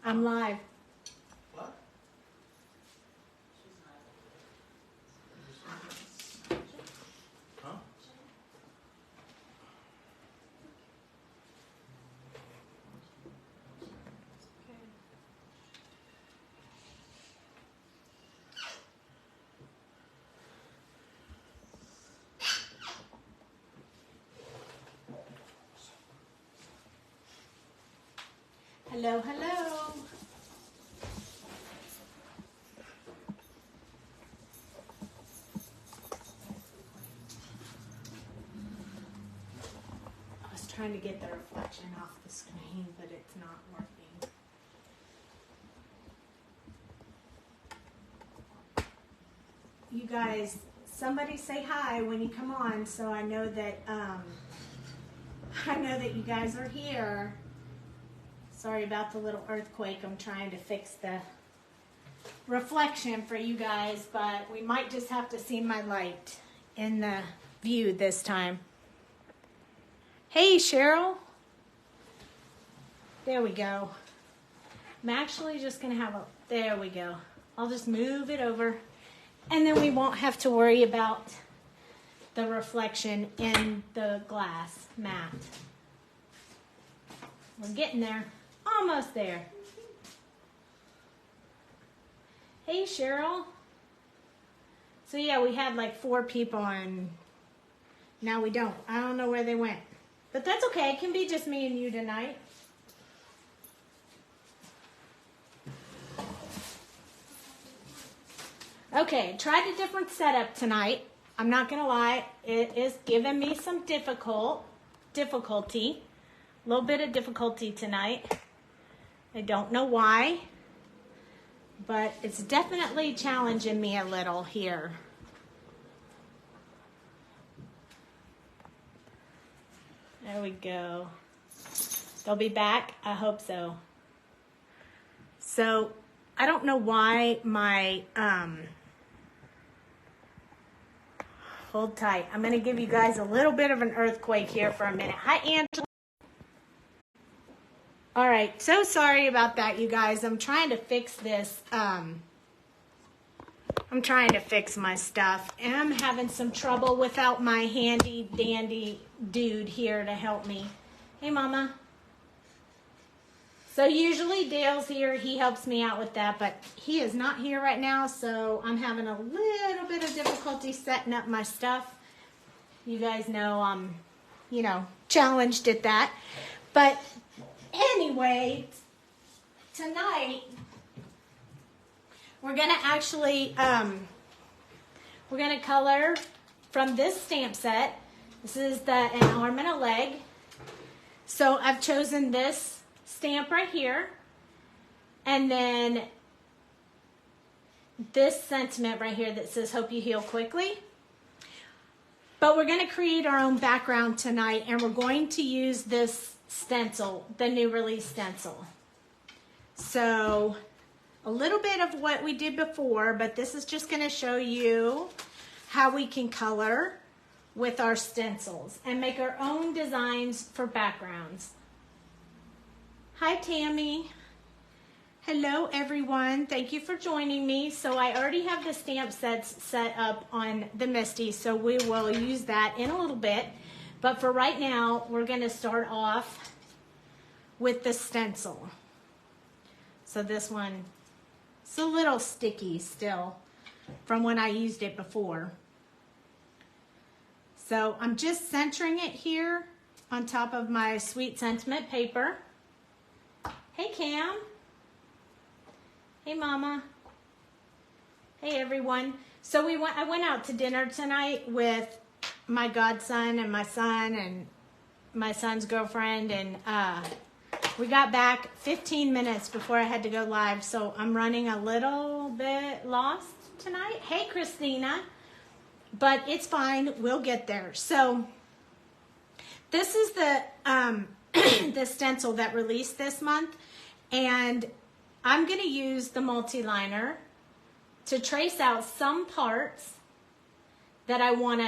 I'm live. What? Huh? Hello, hello. I was trying to get the reflection off the screen, but it's not working. You guys, somebody say hi when you come on, so I know that you guys are here. Sorry about the little earthquake. I'm trying to fix the reflection for you guys, but we might just have to see my light in the view this time. Hey, Cheryl. There we go. I'm actually just going to have there we go. I'll just move it over, and then we won't have to worry about the reflection in the glass mat. We're getting there. Almost there. Hey, Cheryl. So yeah, we had like 4 people and now we don't. I don't know where they went. But that's okay. It can be just me and you tonight. Okay, tried a different setup tonight. I'm not going to lie. It is giving me some difficulty. A little bit of difficulty tonight. I don't know why, but it's definitely challenging me a little here. There we go. They'll be back? I hope so. So, I don't know why my, hold tight. I'm going to give you guys a little bit of an earthquake here for a minute. Hi, Angela. All right, so sorry about that, you guys. I'm trying to fix this. I'm trying to fix my stuff, and I'm having some trouble without my handy dandy dude here to help me. Hey, Mama. So usually Dale's here. He helps me out with that, but he is not here right now, so I'm having a little bit of difficulty setting up my stuff. You guys know I'm, challenged at that. But anyway, tonight we're going to actually, we're going to color from this stamp set. This is an arm and a leg. So I've chosen this stamp right here, and then this sentiment right here that says, hope you heal quickly. But we're going to create our own background tonight, and we're going to use this stencil, the new release stencil. So a little bit of what we did before, but this is just going to show you how we can color with our stencils and make our own designs for backgrounds. Hi, Tammy. Hello, everyone. Thank you for joining me. So I already have the stamp sets set up on the Misty, so we will use that in a little bit. But for right now, we're going to start off with the stencil. So this one, it's a little sticky still from when I used it before. So I'm just centering it here on top of my Sweet Sentiment paper. Hey, Cam. Hey, Mama. Hey, everyone. So I went out to dinner tonight with my godson and my son's girlfriend, and we got back 15 minutes before I had to go live, so I'm running a little bit lost tonight. Hey, Christina. But it's fine. We'll get there. So this is the the stencil that released this month, and I'm going to use the multi-liner to trace out some parts that I want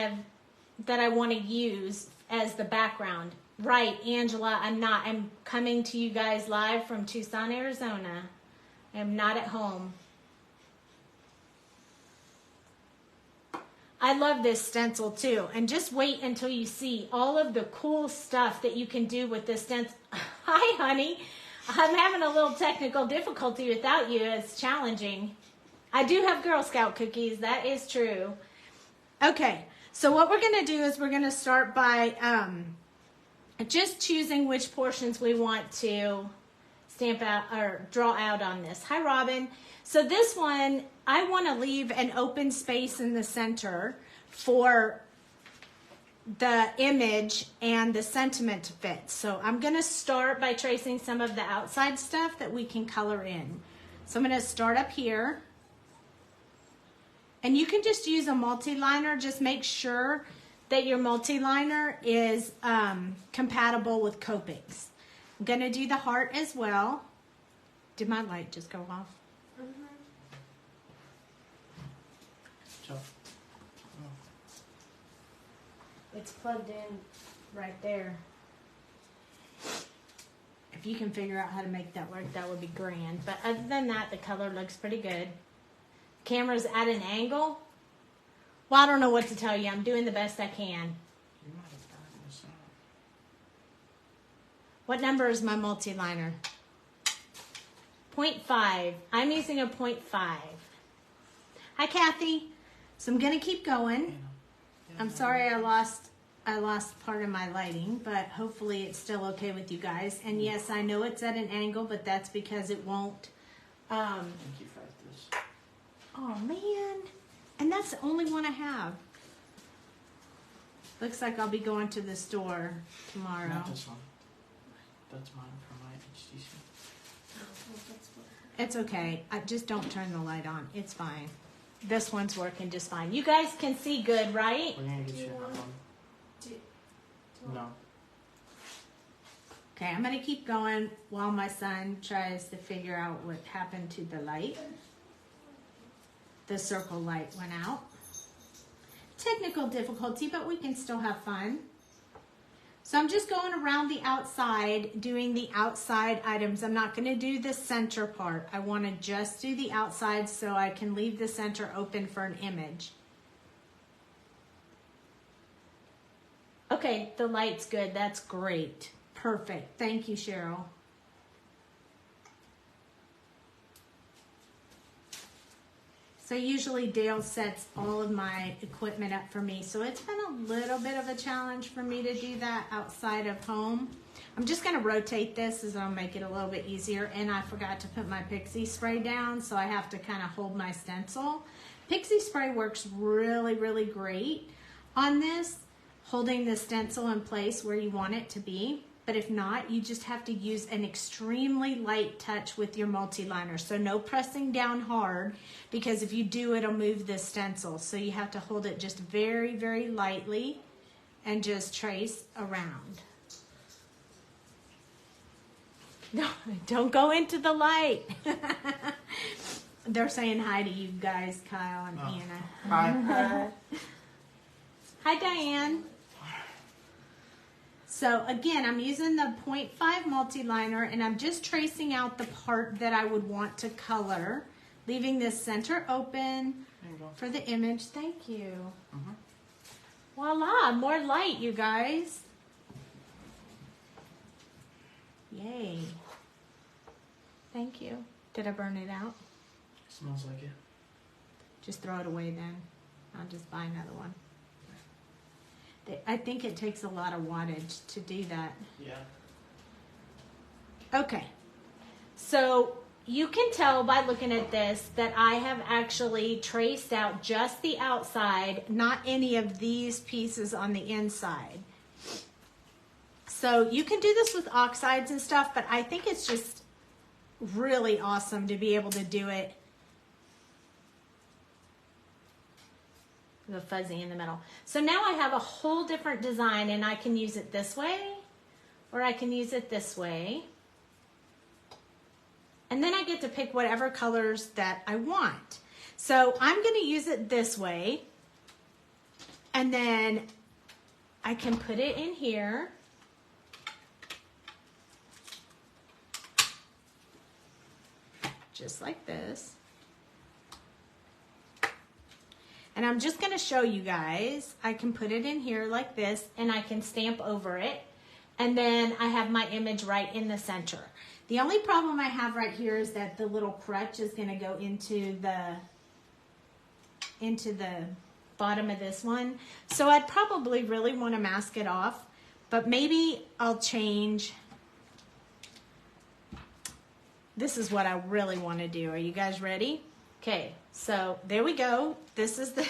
to use as the background Right, Angela, I'm not. I'm coming to you guys live from Tucson, Arizona. I'm not at home. I love this stencil too. And just wait until you see all of the cool stuff that you can do with this stencil. Hi, honey. I'm having a little technical difficulty without you. It's challenging. I do have Girl Scout cookies. That is true. Okay, so what we're going to do is we're going to start by just choosing which portions we want to stamp out or draw out on this. Hi, Robin. So this one, I want to leave an open space in the center for the image and the sentiment to fit. So I'm going to start by tracing some of the outside stuff that we can color in. So I'm going to start up here. And you can just use a multi-liner. Just make sure that your multi-liner is compatible with Copics. I'm going to do the heart as well. Did my light just go off? So, It's plugged in right there. If you can figure out how to make that work, that would be grand. But other than that, the color looks pretty good. Camera's at an angle. Well, I don't know what to tell you. I'm doing the best I can. you might have burned this out. What number is my multi-liner? 0.5. I'm using a 0.5. Hi, Kathy. So I'm going to keep going. I'm sorry I lost part of my lighting, but hopefully it's still okay with you guys. And yes, I know it's at an angle, but that's because it won't. Thank you for this. Oh man, and that's the only one I have. Looks like I'll be going to the store tomorrow. Not this one. That's mine for my HTC. It's okay. I just don't turn the light on. It's fine. This one's working just fine. You guys can see good, right? We're gonna get you another one. No. Okay, I'm going to keep going while my son tries to figure out what happened to the light. The circle light went out. Technical difficulty, but we can still have fun. So I'm just going around the outside, doing the outside items. I'm not going to do the center part. I want to just do the outside so I can leave the center open for an image. Okay, the light's good. That's great. Perfect. Thank you, Cheryl. So usually Dale sets all of my equipment up for me. So it's been a little bit of a challenge for me to do that outside of home. I'm just going to rotate this as I'll make it a little bit easier. And I forgot to put my pixie spray down, so I have to kind of hold my stencil. Pixie spray works really, really great on this, holding the stencil in place where you want it to be. But if not, you just have to use an extremely light touch with your multi-liner. So no pressing down hard, because if you do, it'll move the stencil. So you have to hold it just very, very lightly and just trace around. No, don't go into the light. They're saying hi to you guys, Kyle and Anna. Hi. Hi, Diane. So again, I'm using the 0.5 multi-liner and I'm just tracing out the part that I would want to color, leaving this center open for the image. Thank you. Voila, more light, you guys. Yay. Thank you. Did I burn it out? Smells like it. Just throw it away then. I'll just buy another one. I think it takes a lot of wattage to do that. Yeah. Okay. So you can tell by looking at this that I have actually traced out just the outside, not any of these pieces on the inside. So you can do this with oxides and stuff, but I think it's just really awesome to be able to do it. The fuzzy in the middle. So now I have a whole different design, and I can use it this way, or I can use it this way. And then I get to pick whatever colors that I want. So I'm going to use it this way, and then I can put it in here. just like this. And I'm just going to show you guys. I can put it in here like this, and I can stamp over it. And then I have my image right in the center. The only problem I have right here is that the little crutch is going to go into the bottom of this one. So I'd probably really want to mask it off, but maybe I'll change. This is what I really want to do. Are you guys ready? Okay, so there we go. This is the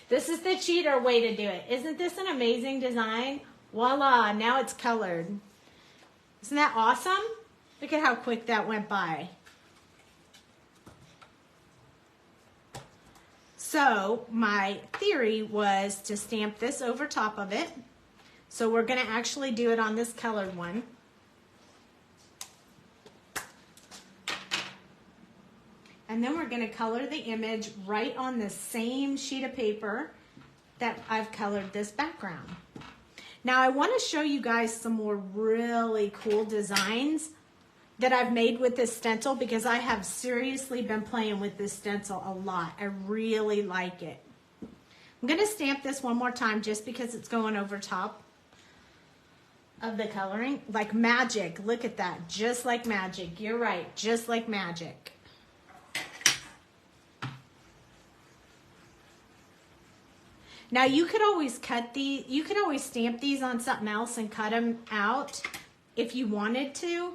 this is the cheater way to do it. Isn't this an amazing design? Voila, now it's colored. Isn't that awesome? Look at how quick that went by. So my theory was to stamp this over top of it. So we're going to actually do it on this colored one. And then we're going to color the image right on the same sheet of paper that I've colored this background. Now I want to show you guys some more really cool designs that I've made with this stencil, because I have seriously been playing with this stencil a lot. I really like it. I'm going to stamp this one more time just because it's going over top of the coloring. Like magic. Look at that. Just like magic. You're right. Just like magic. Now you could always you could always stamp these on something else and cut them out if you wanted to.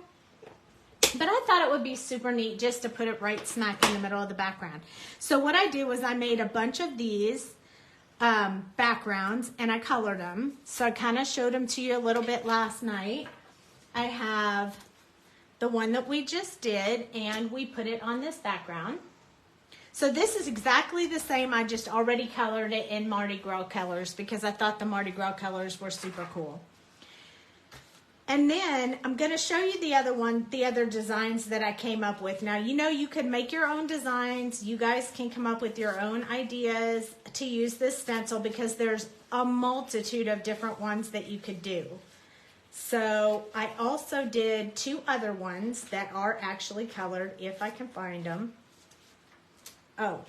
But I thought it would be super neat just to put it right smack in the middle of the background. So what I did was I made a bunch of these backgrounds and I colored them. So I kind of showed them to you a little bit last night. I have the one that we just did, and we put it on this background. So this is exactly the same. I just already colored it in Mardi Gras colors because I thought the Mardi Gras colors were super cool. And then I'm going to show you the other designs that I came up with. Now, you know, you could make your own designs. You guys can come up with your own ideas to use this stencil because there's a multitude of different ones that you could do. So I also did 2 other ones that are actually colored, if I can find them. Oh,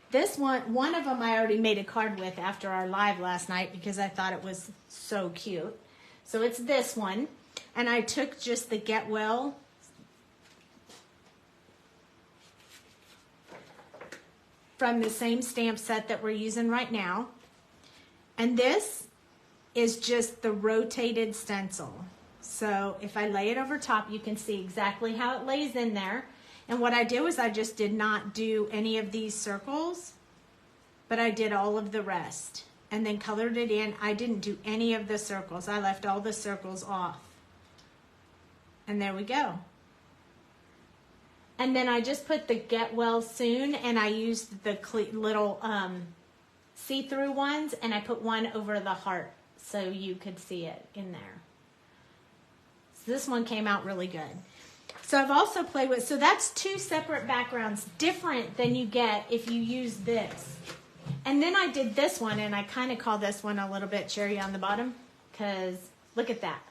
this one of them I already made a card with after our live last night because I thought it was so cute. So it's this one. And I took just the Get Well from the same stamp set that we're using right now. And this is just the rotated stencil. So if I lay it over top, you can see exactly how it lays in there. And what I did was I just did not do any of these circles, but I did all of the rest. And then colored it in. I didn't do any of the circles. I left all the circles off. And there we go. And then I just put the Get Well Soon, and I used the little see-through ones, and I put one over the heart so you could see it in there. So this one came out really good. So I've also played with, so that's 2 separate backgrounds, different than you get if you use this. And then I did this one, and I kind of call this one a little bit cherry on the bottom, because look at that.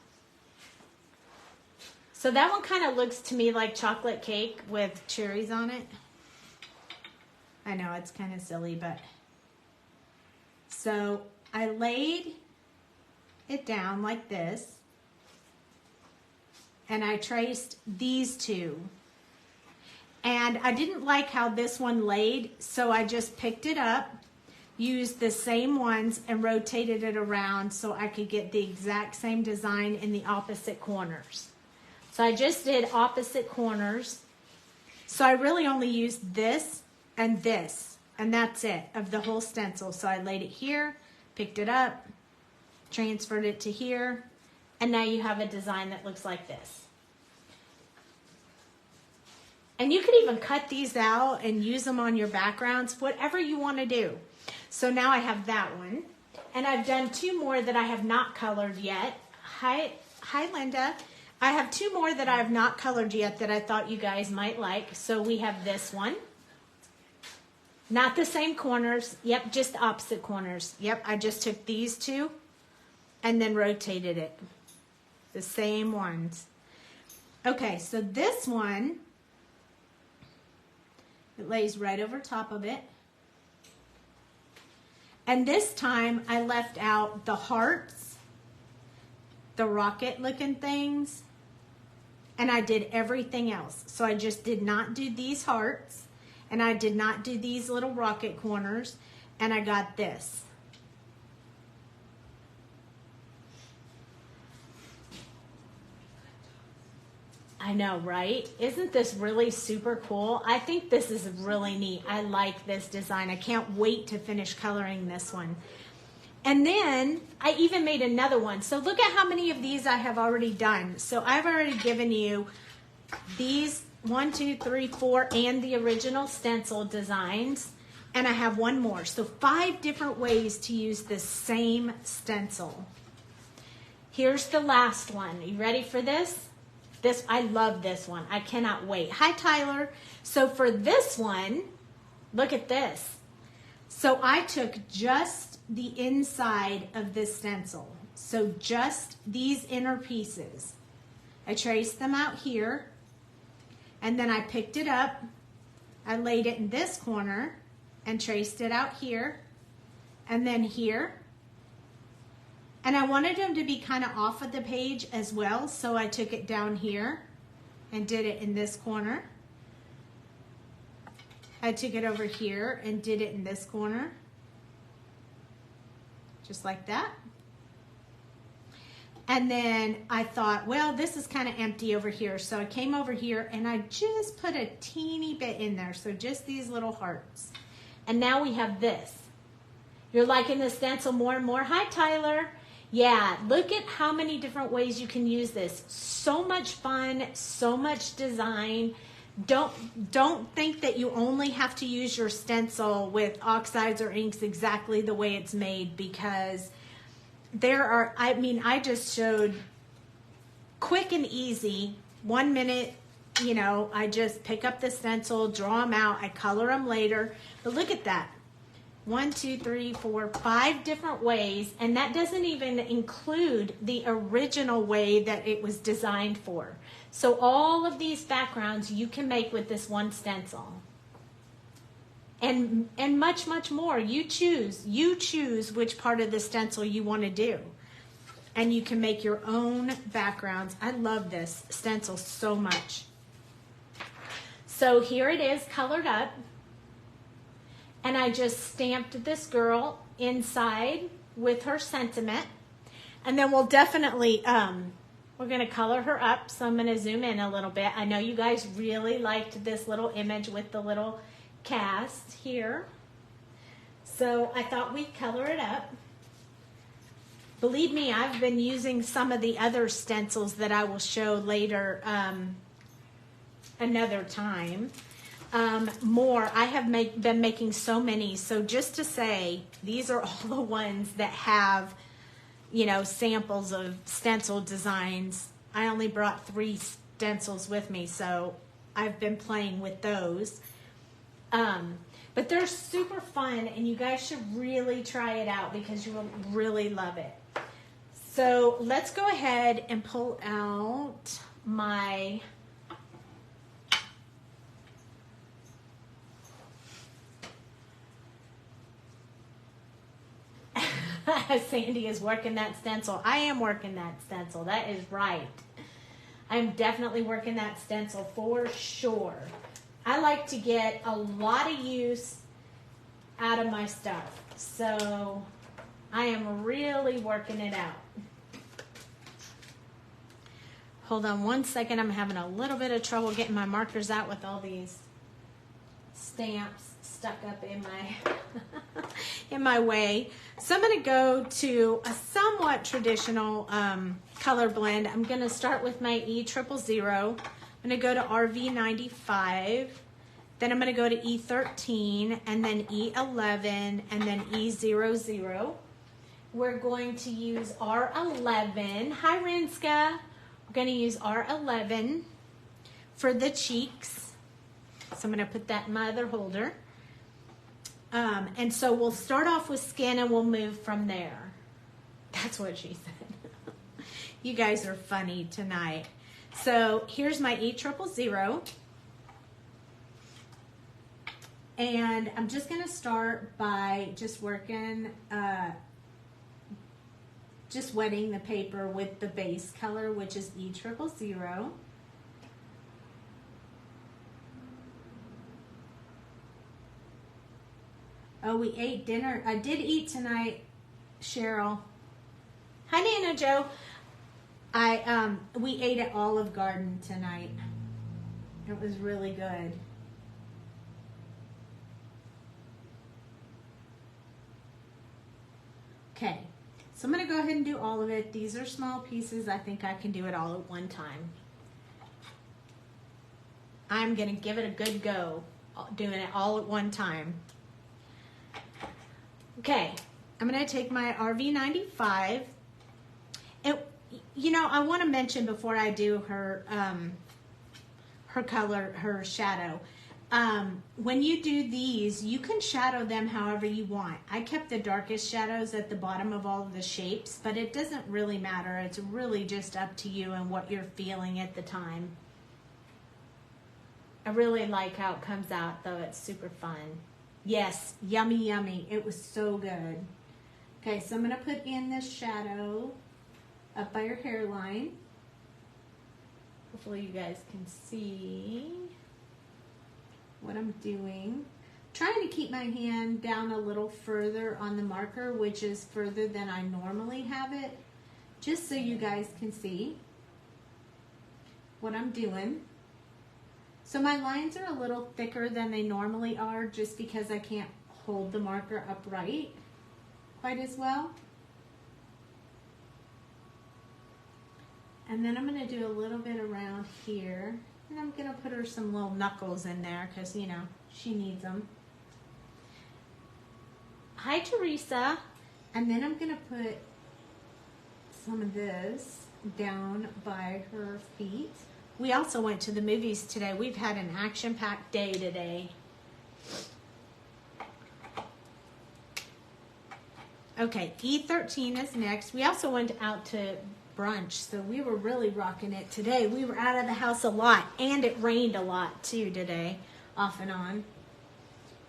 So that one kind of looks to me like chocolate cake with cherries on it. I know it's kind of silly, but. So I laid it down like this. And I traced these 2. And I didn't like how this one laid, so I just picked it up, used the same ones, and rotated it around so I could get the exact same design in the opposite corners. So I just did opposite corners. So I really only used this, and that's it, of the whole stencil. So I laid it here, picked it up, transferred it to here, and now you have a design that looks like this. And you could even cut these out and use them on your backgrounds, whatever you want to do. So now I have that one. And I've done 2 more that I have not colored yet. Hi Linda. I have 2 more that I have not colored yet that I thought you guys might like. So we have this one. Not the same corners. Yep, just opposite corners. Yep, I just took these 2 and then rotated it. The same ones. Okay, so this one It lays right over top of it. And this time I left out the hearts, the rocket looking things, and I did everything else. So I just did not do these hearts, and I did not do these little rocket corners, and I got this. I know, right? Isn't this really super cool? I think this is really neat. I like this design. I can't wait to finish coloring this one. And then I even made another one. So look at how many of these I have already done. So I've already given you these 1, 2, 3, 4, and the original stencil designs. And I have one more. So 5 different ways to use this same stencil. Here's the last one. Are you ready for this? I love this one. I cannot wait. Hi, Tyler. So for this one, look at this. So I took just the inside of this stencil. So just these inner pieces. I traced them out here, and then I picked it up. I laid it in this corner and traced it out here, and then here. And I wanted them to be kind of off of the page as well, so I took it down here and did it in this corner. I took it over here and did it in this corner, just like that. And then I thought, well, this is kind of empty over here, so I came over here and I just put a teeny bit in there, so just these little hearts. And now we have this. You're liking the stencil more and more? Hi, Tyler. Yeah, look at how many different ways you can use this. So much fun, so much design. Don't think that you only have to use your stencil with oxides or inks exactly the way it's made, because there are, I just showed quick and easy, 1 minute, you know, I just pick up the stencil, draw them out, I color them later. But look at that. 1, 2, 3, 4, 5 different ways, and that doesn't even include the original way that it was designed for. So all of these backgrounds you can make with this one stencil. And much, much more. You choose which part of the stencil you want to do. And you can make your own backgrounds. I love this stencil so much. So here it is colored up. And I just stamped this girl inside with her sentiment. And then we'll definitely, we're going to color her up. So I'm going to zoom in a little bit. I know you guys really liked this little image with the little cast here. So I thought we'd color it up. Believe me, I've been using some of the other stencils that I will show later another time. More. I have been making so many. So just to say, these are all the ones that have, you know, samples of stencil designs. I only brought 3 stencils with me, so I've been playing with those. But they're super fun, and you guys should really try it out because you will really love it. So let's go ahead and pull out my Sandy is working that stencil. I am working that stencil. That is right. I'm definitely working that stencil for sure. I like to get a lot of use out of my stuff. So I am really working it out. Hold on one second. I'm having a little bit of trouble getting my markers out with all these stamps stuck up in my in my way. So I'm going to go to a somewhat traditional color blend. I'm going to start with my E000. I'm going to go to RV95. Then I'm going to go to E13 and then E11 and then E00. We're going to use R11. Hi, Rinska. We're going to use R11 for the cheeks. So I'm going to put that in my other holder. And so we'll start off with skin and we'll move from there. That's what she said. You guys are funny tonight. So here's my E000. And I'm just going to start by just working, just wetting the paper with the base color, which is E000. Oh, we ate dinner. I did eat tonight, Cheryl. Hi, Nana Joe. We ate at Olive Garden tonight. It was really good. Okay, so I'm going to go ahead and do all of it. These are small pieces. I think I can do it all at one time. I'm going to give it a good go, doing it all at one time. Okay, I'm going to take my RV95. And, you know, I want to mention before I do her color, her shadow. When you do these, you can shadow them however you want. I kept the darkest shadows at the bottom of all of the shapes, but it doesn't really matter. It's really just up to you and what you're feeling at the time. I really like how it comes out, though. It's super fun. Yes, yummy, yummy. It was so good. Okay, so I'm going to put in this shadow up by your hairline. Hopefully you guys can see what I'm doing. Trying to keep my hand down a little further on the marker, which is further than I normally have it, just so you guys can see what I'm doing. So my lines are a little thicker than they normally are just because I can't hold the marker upright quite as well. And then I'm going to do a little bit around here. And I'm going to put her some little knuckles in there because, you know, she needs them. Hi, Teresa. And then I'm going to put some of this down by her feet. We also went to the movies today. We've had an action-packed day today. Okay, E13 is next. We also went out to brunch, so we were really rocking it today. We were out of the house a lot, and it rained a lot too today, off and on.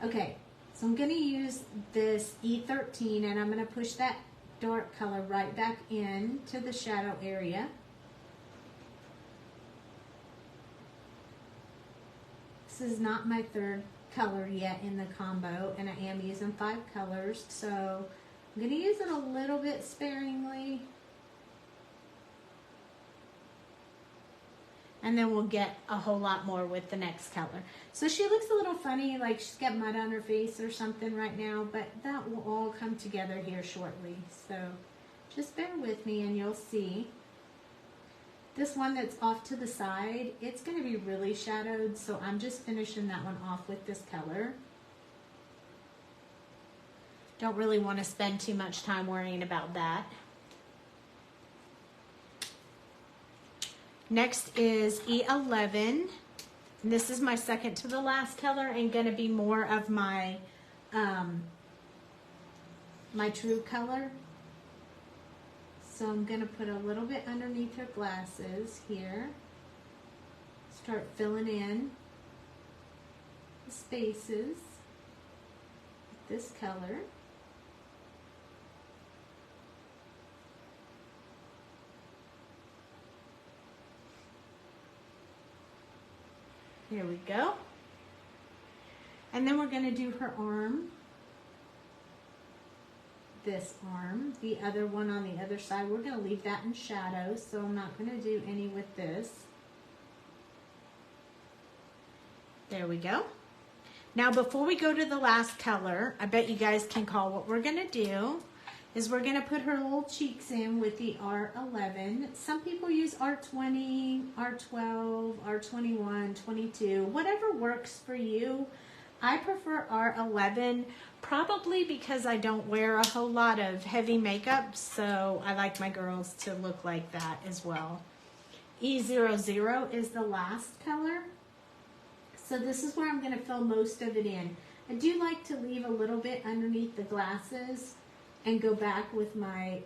Okay, so I'm going to use this E13, and I'm going to push that dark color right back in to the shadow area. This is not my third color yet in the combo, and I am using 5 colors, so I'm going to use it a little bit sparingly. And then we'll get a whole lot more with the next color. So she looks a little funny, like she's got mud on her face or something right now, but that will all come together here shortly. So just bear with me and you'll see. This one that's off to the side, it's going to be really shadowed, so I'm just finishing that one off with this color. Don't really want to spend too much time worrying about that. Next is E11. And this is my second to the last color and going to be more of my my true color. So I'm going to put a little bit underneath her glasses here. Start filling in the spaces with this color. Here we go. And then we're going to do her arm. This arm. The other one on the other side, we're going to leave that in shadow, so I'm not going to do any with this. There we go. Now before we go to the last color, I bet you guys can call what we're going to do is we're going to put her little cheeks in with the R11. Some people use R20, R12, R21, 22, whatever works for you. I prefer R11, probably because I don't wear a whole lot of heavy makeup, so I like my girls to look like that as well. E00 is the last color. So this is where I'm going to fill most of it in. I do like to leave a little bit underneath the glasses and go back with my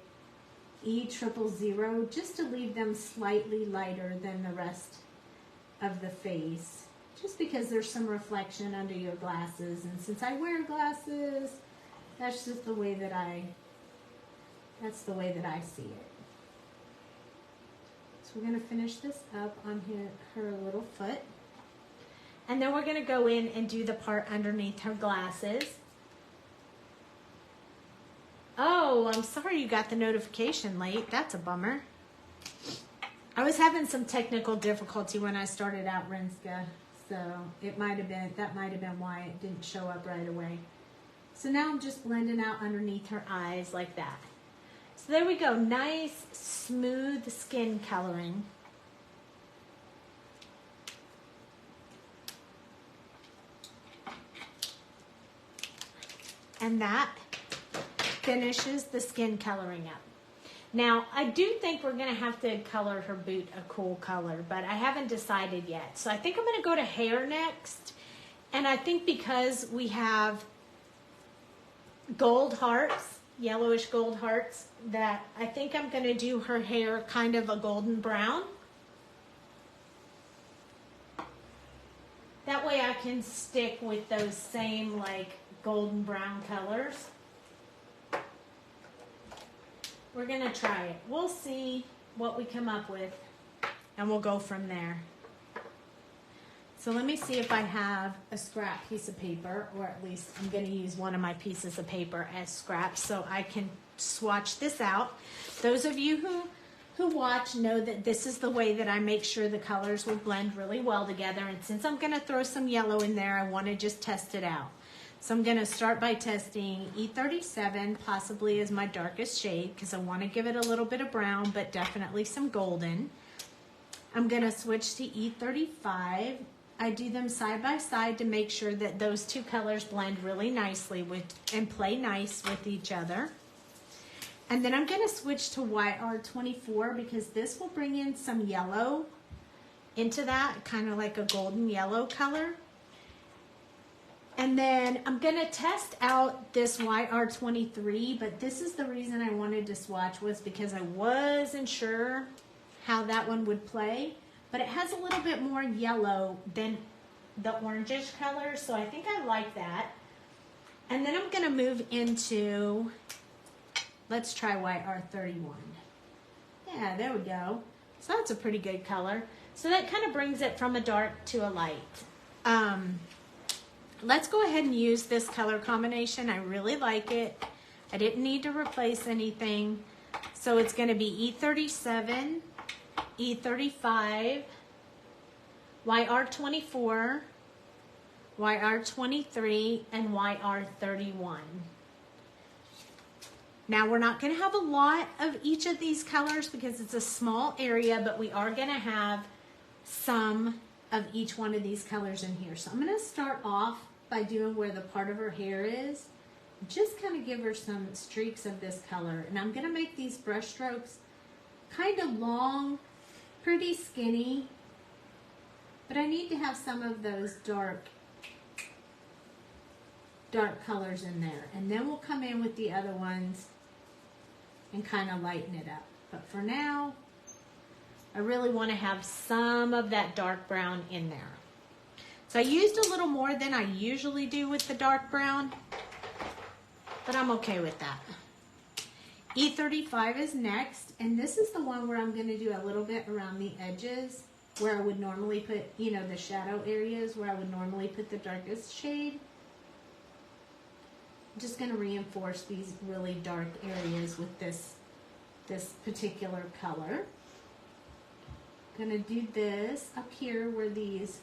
E000 just to leave them slightly lighter than the rest of the face. just because there's some reflection under your glasses, and since I wear glasses, that's just the way that I see it. So we're going to finish this up on her little foot. And then we're going to go in and do the part underneath her glasses. Oh, I'm sorry you got the notification late. That's a bummer. I was having some technical difficulty when I started out Rinska, so that might have been why it didn't show up right away. So now I'm just blending out underneath her eyes like that. So there we go, nice smooth skin coloring. And that finishes the skin coloring up. Now, I do think we're gonna have to color her boot a cool color, but I haven't decided yet. So I think I'm gonna go to hair next. And I think because we have gold hearts, yellowish gold hearts, that I think I'm gonna do her hair kind of a golden brown. That way I can stick with those same like golden brown colors. We're gonna try it. We'll see what we come up with and we'll go from there. So let me see if I have a scrap piece of paper, or at least I'm gonna use one of my pieces of paper as scraps so I can swatch this out. Those of you who watch know that this is the way that I make sure the colors will blend really well together. And since I'm gonna throw some yellow in there, I wanna just test it out. So I'm gonna start by testing E37, possibly as my darkest shade, because I wanna give it a little bit of brown, but definitely some golden. I'm gonna switch to E35. I do them side by side to make sure that those two colors blend really nicely and play nice with each other. And then I'm gonna switch to YR24 because this will bring in some yellow into that, kind of like a golden yellow color. And then I'm gonna test out this YR23, but this is the reason I wanted to swatch, was because I wasn't sure how that one would play, but it has a little bit more yellow than the orangish color, so I think I like that. And then I'm gonna move into, let's try YR31. Yeah, there we go. So that's a pretty good color. So that kind of brings it from a dark to a light. Let's go ahead and use this color combination. I really like it. I didn't need to replace anything. So it's gonna be E37, E35, YR24, YR23, and YR31. Now we're not gonna have a lot of each of these colors because it's a small area, but we are gonna have some of each one of these colors in here. So I'm gonna start off by doing where the part of her hair is. Just kind of give her some streaks of this color. And I'm gonna make these brush strokes kind of long, pretty skinny, but I need to have some of those dark colors in there. And then we'll come in with the other ones and kind of lighten it up. But for now, I really want to have some of that dark brown in there. So I used a little more than I usually do with the dark brown, but I'm okay with that. E35 is next, and this is the one where I'm going to do a little bit around the edges where I would normally put, you know, the shadow areas where I would normally put the darkest shade. I'm just going to reinforce these really dark areas with this particular color. I'm going to do this up here where this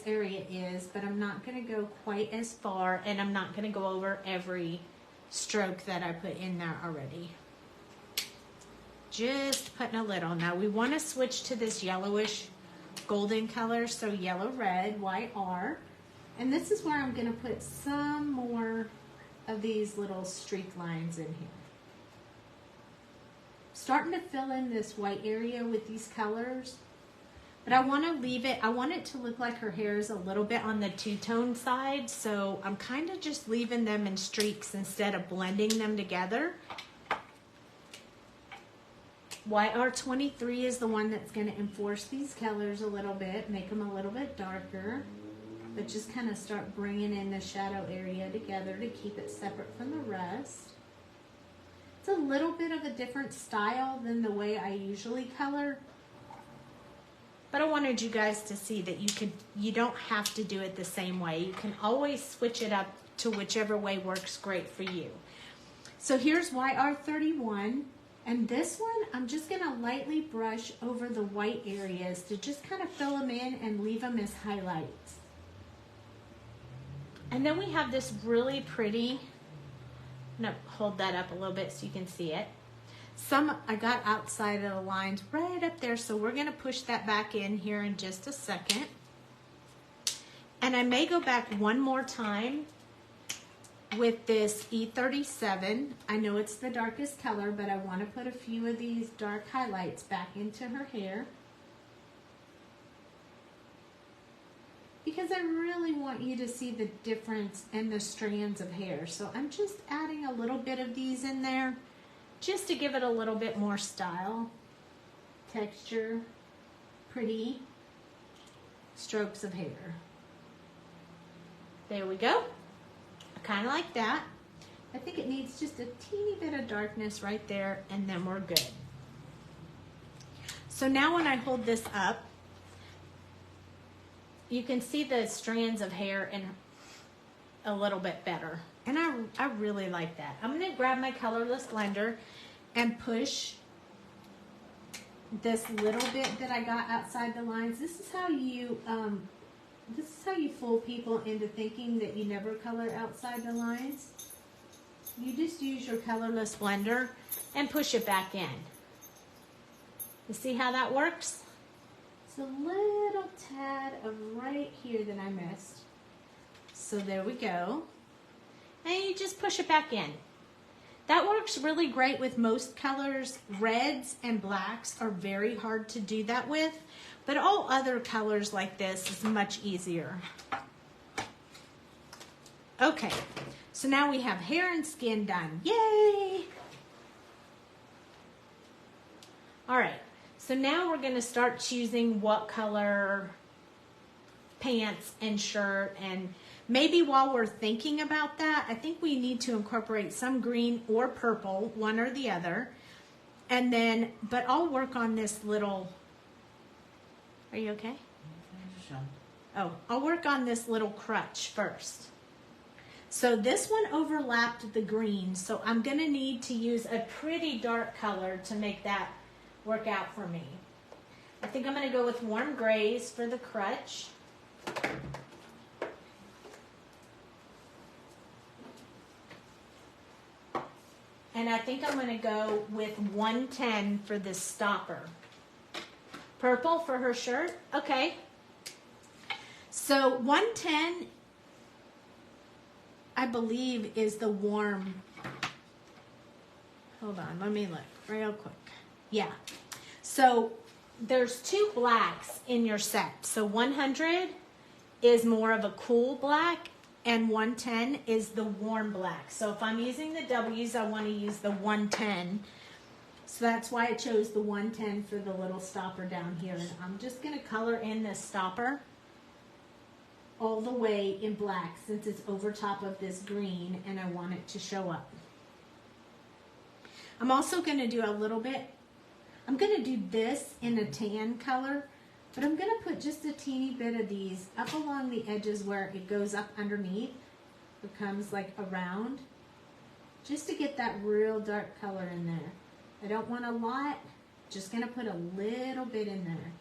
area is, but I'm not going to go quite as far, and I'm not going to go over every stroke that I put in there already. Just putting a little. Now we want to switch to this yellowish golden color, so yellow red, YR, and this is where I'm going to put some more of these little streak lines in here. Starting to fill in this white area with these colors. But I want to leave it, I want it to look like her hair is a little bit on the two-tone side, so I'm kind of just leaving them in streaks instead of blending them together. YR23 is the one that's going to enforce these colors a little bit, make them a little bit darker, but just kind of start bringing in the shadow area together to keep it separate from the rest. It's a little bit of a different style than the way I usually color, but I wanted you guys to see that you don't have to do it the same way. You can always switch it up to whichever way works great for you. So here's YR31. And this one, I'm just going to lightly brush over the white areas to just kind of fill them in and leave them as highlights. And then we have this really pretty, I'm going to hold that up a little bit so you can see it. Some I got outside of the lines right up there, so we're going to push that back in here in just a second. And I may go back one more time with this E37. I know it's the darkest color, but I want to put a few of these dark highlights back into her hair because I really want you to see the difference in the strands of hair. So I'm just adding a little bit of these in there just to give it a little bit more style, texture, pretty strokes of hair. There we go. Kind of like that. I think it needs just a teeny bit of darkness right there, and then we're good. So now when I hold this up, you can see the strands of hair in a little bit better. And I really like that. I'm going to grab my colorless blender and push this little bit that I got outside the lines. This is how you fool people into thinking that you never color outside the lines. You just use your colorless blender and push it back in. You see how that works? It's a little tad of right here that I missed. So there we go. And you just push it back in. That works really great with most colors. Reds and blacks are very hard to do that with. But all other colors like this is much easier. Okay, so now we have hair and skin done. Yay! All right, so now we're going to start choosing what color pants and shirt, and maybe while we're thinking about that, I think we need to incorporate some green or purple, one or the other. And then, but I'll work on this little... Are you okay? Oh, I'll work on this little crutch first. So this one overlapped the green, so I'm going to need to use a pretty dark color to make that work out for me. I think I'm going to go with warm grays for the crutch. And I think I'm going to go with 110 for this stopper. Purple for her shirt? Okay. So 110, I believe, is the warm. Hold on, let me look real quick. Yeah. So there's two blacks in your set. So 100 is more of a cool black, and 110 is the warm black. So if I'm using the W's, I want to use the 110. So that's why I chose the 110 for the little stopper down here. And I'm just going to color in this stopper all the way in black since it's over top of this green and I want it to show up. I'm also going to do a little bit, I'm going to do this in a tan color, but I'm going to put just a teeny bit of these up along the edges where it goes up underneath, becomes like around, just to get that real dark color in there. I don't want a lot, just going to put a little bit in there.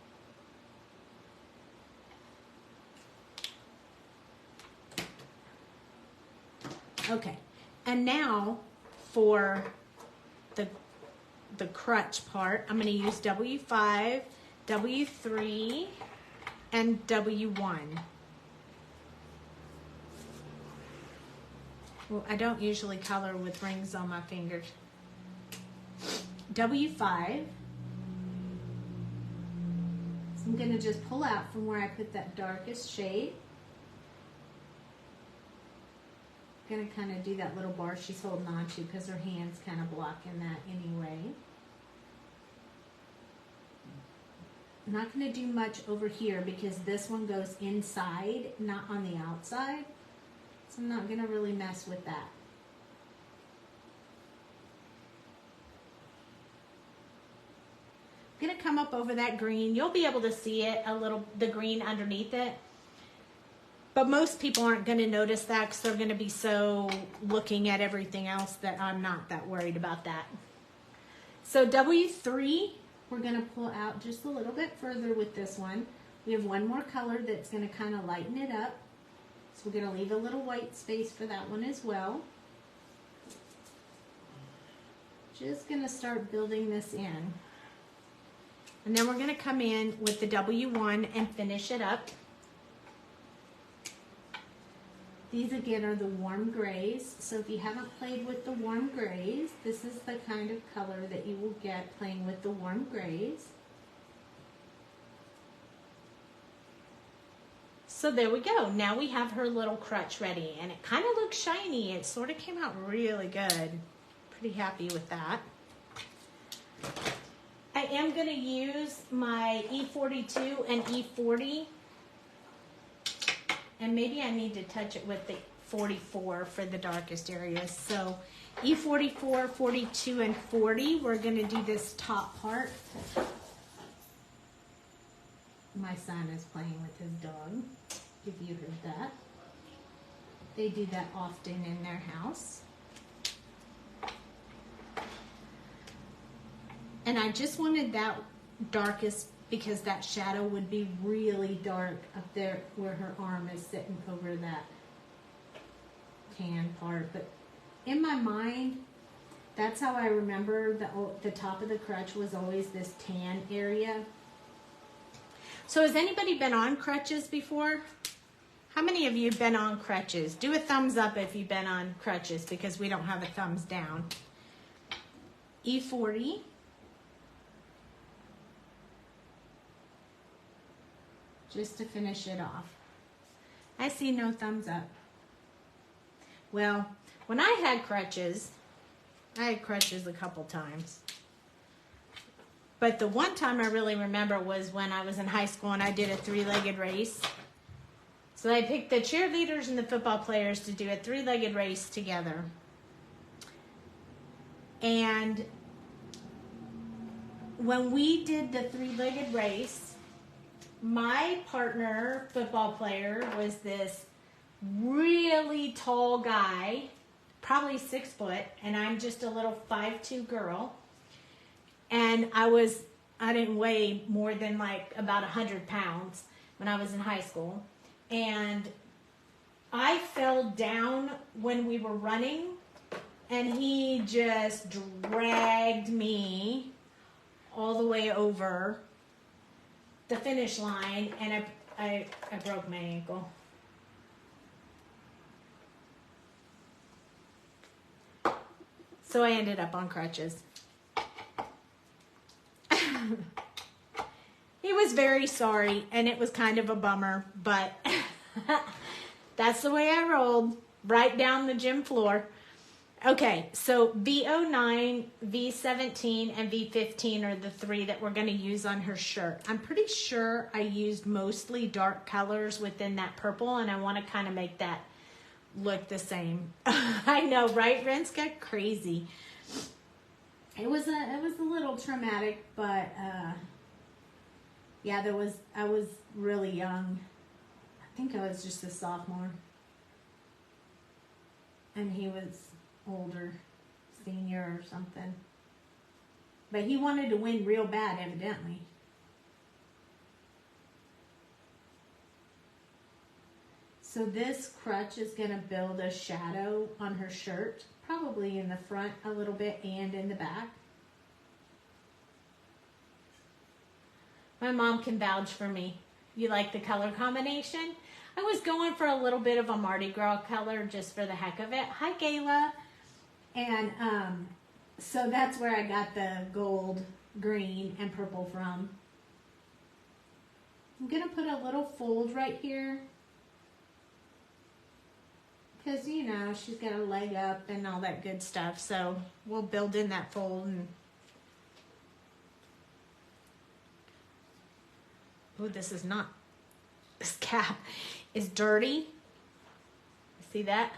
Okay, and now for the crutch part, I'm going to use W5, W3, and W1. Well, I don't usually color with rings on my fingers. W5. So I'm going to just pull out from where I put that darkest shade. I'm going to kind of do that little bar she's holding on to because her hand's kind of blocking that anyway. I'm not going to do much over here because this one goes inside, not on the outside. So I'm not going to really mess with that. I'm going to come up over that green. You'll be able to see it a little, the green underneath it. But most people aren't going to notice that because they're going to be so looking at everything else that I'm not that worried about that. So W3, we're going to pull out just a little bit further with this one. We have one more color that's going to kind of lighten it up. So we're going to leave a little white space for that one as well. Just going to start building this in. And then we're going to come in with the W1 and finish it up. These again are the warm grays. So if you haven't played with the warm grays, this is the kind of color that you will get playing with the warm grays. So there we go. Now we have her little crutch ready, and it kind of looks shiny. It sort of came out really good. Pretty happy with that. I am going to use my E42 and E40. And maybe I need to touch it with the 44 for the darkest areas. So E44, 42, and 40, we're going to do this top part. My son is playing with his dog, if you heard that. They do that often in their house. And I just wanted that darkest because that shadow would be really dark up there where her arm is sitting over that tan part. But in my mind, that's how I remember the top of the crutch was always this tan area. So has anybody been on crutches before? How many of you have been on crutches? Do a thumbs up if you've been on crutches because we don't have a thumbs down. E40. Just to finish it off. I see no thumbs up. Well, when I had crutches a couple times. But the one time I really remember was when I was in high school and I did a three-legged race. So I picked the cheerleaders and the football players to do a three-legged race together. And when we did the three-legged race, my partner, football player, was this really tall guy, probably 6 foot, and I'm just a little 5'2" girl. And I didn't weigh more than like about 100 pounds when I was in high school. And I fell down when we were running, and he just dragged me all the way over the finish line, and I broke my ankle. So I ended up on crutches. He was very sorry, and it was kind of a bummer, but that's the way I rolled, right down the gym floor. Okay, so V09, V17, and V15 are the three that we're going to use on her shirt. I'm pretty sure I used mostly dark colors within that purple, and I want to kind of make that look the same. I know, right? Rents got crazy. It was a little traumatic, but yeah, I was really young. I think I was just a sophomore, and he was older, senior or something. But he wanted to win real bad, evidently. So this crutch is going to build a shadow on her shirt, probably in the front a little bit and in the back. My mom can vouch for me. You like the color combination? I was going for a little bit of a Mardi Gras color just for the heck of it. Hi, Gayla. And so that's where I got the gold, green, and purple from. I'm going to put a little fold right here. Because, you know, she's got a leg up and all that good stuff. So we'll build in that fold. And Oh, this is not, this cap is dirty. See that?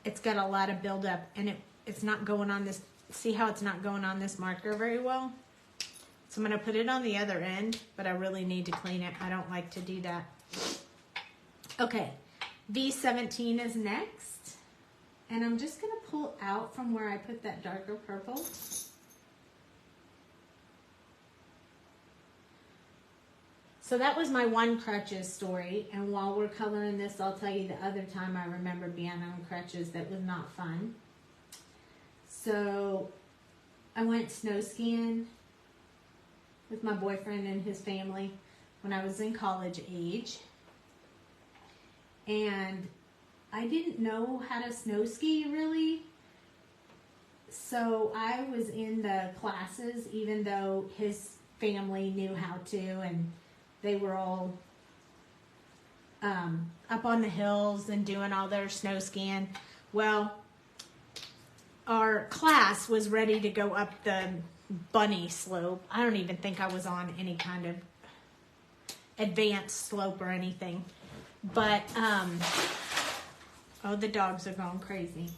It's got a lot of buildup, and it's not going on this, see how it's not going on this marker very well? So I'm going to put it on the other end, but I really need to clean it. I don't like to do that. Okay, V17 is next. And I'm just going to pull out from where I put that darker purple. So that was my one crutches story. And while we're coloring this, I'll tell you the other time I remember being on crutches that was not fun. So I went snow skiing with my boyfriend and his family when I was in college age. And I didn't know how to snow ski really. So I was in the classes even though his family knew how to, and they were all up on the hills and doing all their snow skiing. Well, our class was ready to go up the bunny slope. I don't even think I was on any kind of advanced slope or anything. But, oh, the dogs are going crazy.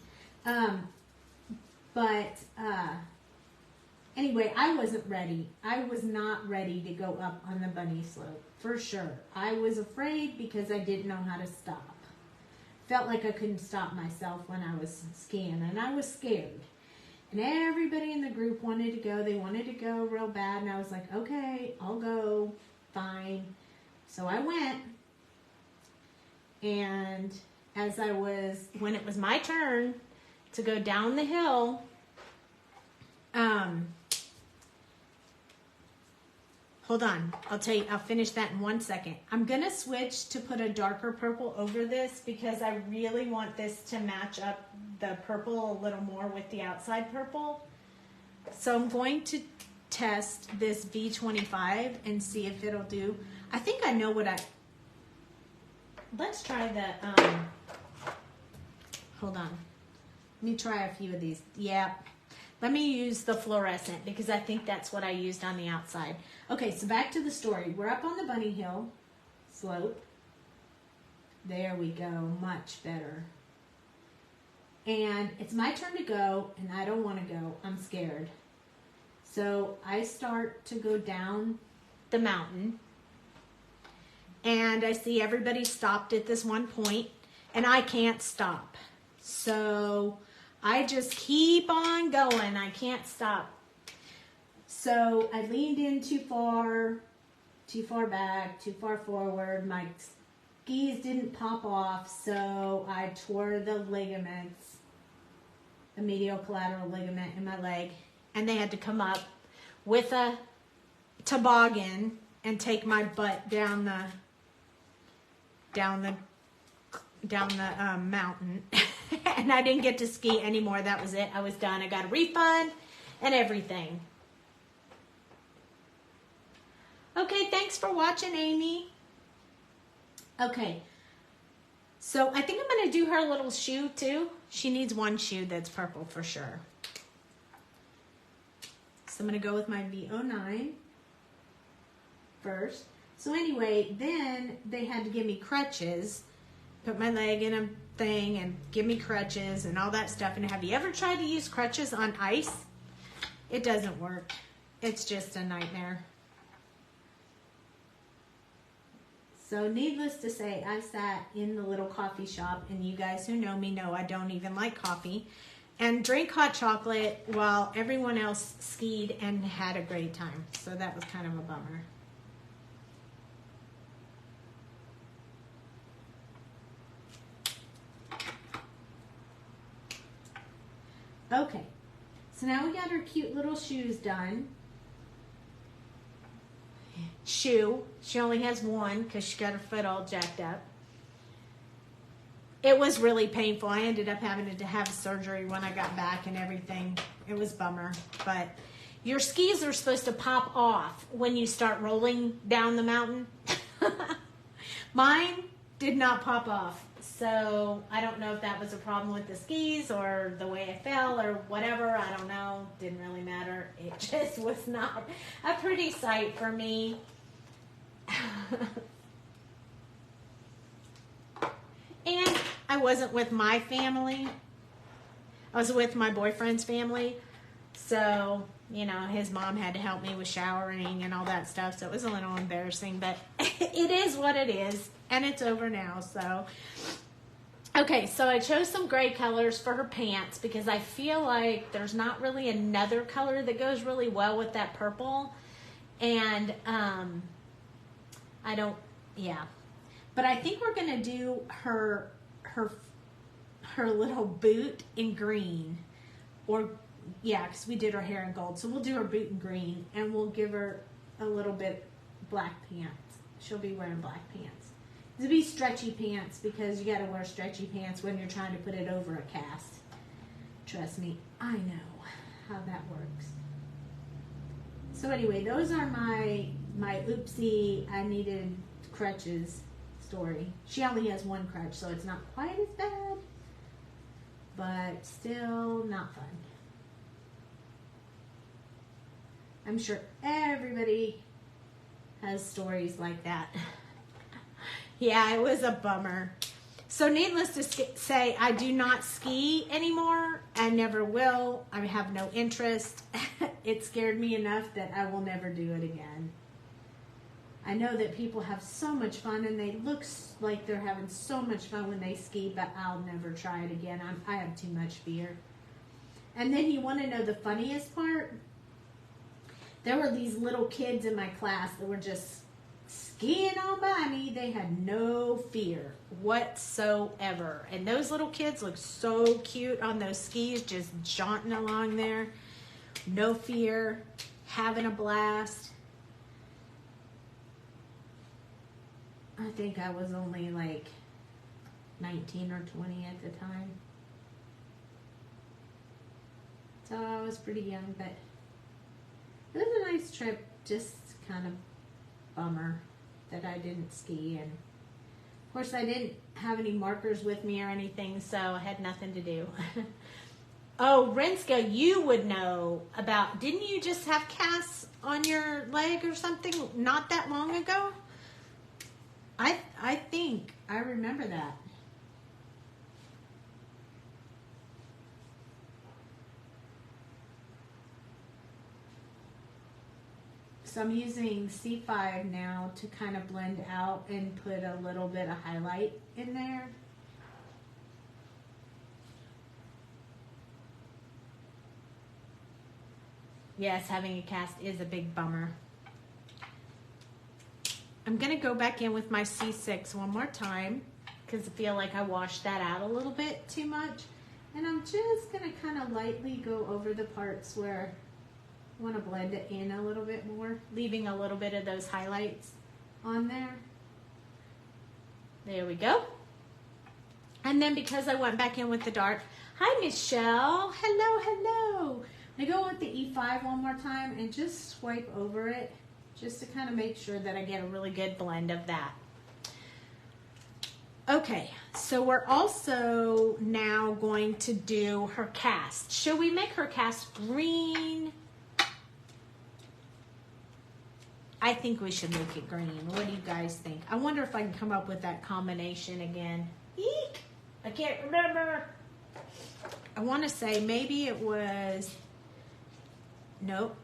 Anyway, I wasn't ready. I was not ready to go up on the bunny slope, for sure. I was afraid because I didn't know how to stop. Felt like I couldn't stop myself when I was skiing, and I was scared. And everybody in the group wanted to go. They wanted to go real bad, and I was like, okay, I'll go, fine. So I went, and when it was my turn to go down the hill, hold on, I'll finish that in 1 second. I'm gonna switch to put a darker purple over this because I really want this to match up the purple a little more with the outside purple. So I'm going to test this V25 and see if it'll do. I think I know what let's try the, hold on. Let me try a few of these. Yeah. Let me use the fluorescent because I think that's what I used on the outside. Okay, so back to the story. We're up on the bunny hill slope. There we go, much better. And it's my turn to go, and I don't want to go. I'm scared. So I start to go down the mountain, and I see everybody stopped at this one point, and I can't stop. So I just keep on going. I can't stop. So I leaned in too far back, too far forward. My skis didn't pop off, so I tore the ligaments, the medial collateral ligament in my leg, and they had to come up with a toboggan and take my butt down the mountain. And I didn't get to ski anymore. That was it. I was done. I got a refund and everything. Okay, thanks for watching, Amy. Okay, so I think I'm going to do her little shoe too. She needs one shoe that's purple for sure. So I'm going to go with my V09 first. So anyway, then they had to give me crutches, put my leg in a thing and give me crutches and all that stuff. And have you ever tried to use crutches on ice? It doesn't work. It's just a nightmare. So needless to say, I sat in the little coffee shop, and you guys who know me know I don't even like coffee, and drank hot chocolate while everyone else skied and had a great time. So that was kind of a bummer. Okay, so now we got her cute little shoes done. Shoe, she only has one because she got her foot all jacked up. It was really painful. I ended up having to have surgery when I got back and everything. It was a bummer, but your skis are supposed to pop off when you start rolling down the mountain. Mine did not pop off. So I don't know if that was a problem with the skis or the way I fell or whatever. I don't know. Didn't really matter. It just was not a pretty sight for me. And I wasn't with my family. I was with my boyfriend's family. So, you know, his mom had to help me with showering and all that stuff. So it was a little embarrassing, but it is what it is. And it's over now, so. Okay, so I chose some gray colors for her pants because I feel like there's not really another color that goes really well with that purple. And I don't, yeah. But I think we're going to do her little boot in green. Or, yeah, because we did her hair in gold. So we'll do her boot in green, and we'll give her a little bit black pants. She'll be wearing black pants. It'll be stretchy pants because you got to wear stretchy pants when you're trying to put it over a cast. Trust me, I know how that works. So anyway, those are my oopsie, I needed crutches story. She only has one crutch, so it's not quite as bad, but still not fun. I'm sure everybody has stories like that. Yeah, it was a bummer. So needless to say, I do not ski anymore. I never will. I have no interest. It scared me enough that I will never do it again. I know that people have so much fun and they look like they're having so much fun when they ski, but I'll never try it again. I have too much fear. And then you want to know the funniest part? There were these little kids in my class that were just skiing on by me. They had no fear whatsoever. And those little kids look so cute on those skis, just jaunting along there. No fear, having a blast. I think I was only like 19 or 20 at the time. So I was pretty young, but it was a nice trip. Just kind of bummer that I didn't ski, and of course I didn't have any markers with me or anything, so I had nothing to do. Oh, Renska, you would know about, didn't you just have casts on your leg or something not that long ago? I think I remember that. So I'm using C5 now to kind of blend out and put a little bit of highlight in there. Yes, having a cast is a big bummer. I'm going to go back in with my C6 one more time because I feel like I washed that out a little bit too much. And I'm just going to kind of lightly go over the parts where I want to blend it in a little bit more, leaving a little bit of those highlights on there. There we go. And then because I went back in with the dark, hi Michelle, hello, hello. I go with the E5 one more time and just swipe over it just to kind of make sure that I get a really good blend of that. Okay, so we're also now going to do her cast. Should we make her cast green? I think we should make it green. What do you guys think? I wonder if I can come up with that combination again. Eek! I can't remember. I want to say maybe it was, nope,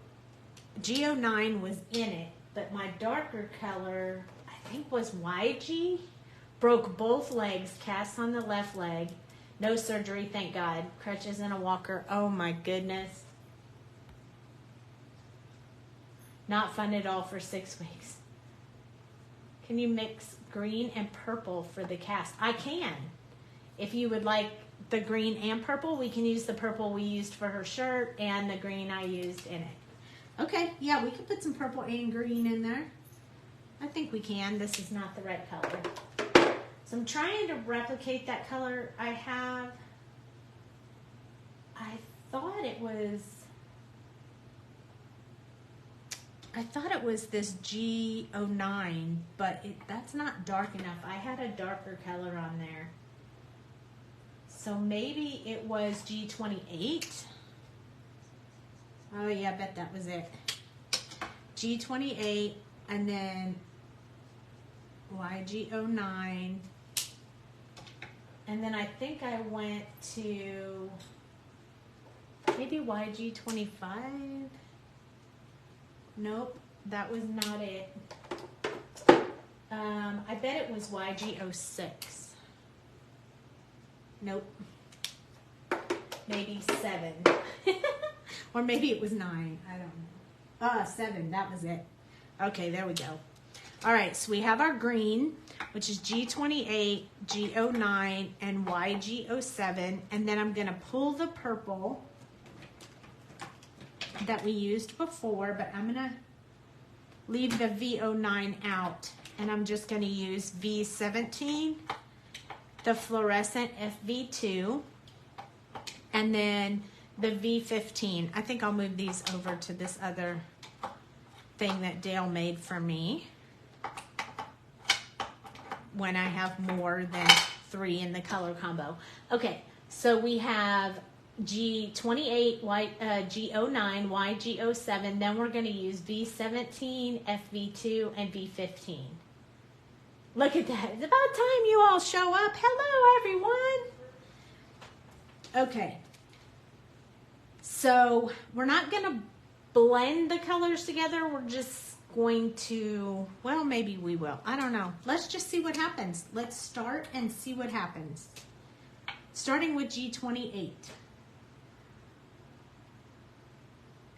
G09 was in it, but my darker color, I think was YG. Broke both legs, cast on the left leg. No surgery, thank God. Crutches and a walker. Oh my goodness. Not fun at all for 6 weeks. Can you mix green and purple for the cast? I can. If you would like the green and purple, we can use the purple we used for her shirt and the green I used in it. Okay, yeah, we can put some purple and green in there. I think we can. This is not the right color. So I'm trying to replicate that color I have. I thought it was this G09, but that's not dark enough. I had a darker color on there. So maybe it was G28. Oh yeah, I bet that was it. G28, and then YG09. And then I think I went to maybe YG25. Nope, that was not it. I bet it was YG06. Nope. Maybe 7. Or maybe it was 9. I don't know. 7. That was it. Okay, there we go. All right, so we have our green, which is G28, G09, and YG07. And then I'm going to pull the purple that we used before, but I'm going to leave the V09 out. And I'm just going to use V17, the fluorescent FV2, and then the V15. I think I'll move these over to this other thing that Dale made for me when I have more than 3 in the color combo. Okay, so we have G28, G09, YG07. Then we're going to use V17, FV2, and V15. Look at that. It's about time you all show up. Hello, everyone. Okay. So we're not going to blend the colors together. We're just going to, well, maybe we will. I don't know. Let's just see what happens. Let's start and see what happens. Starting with G28.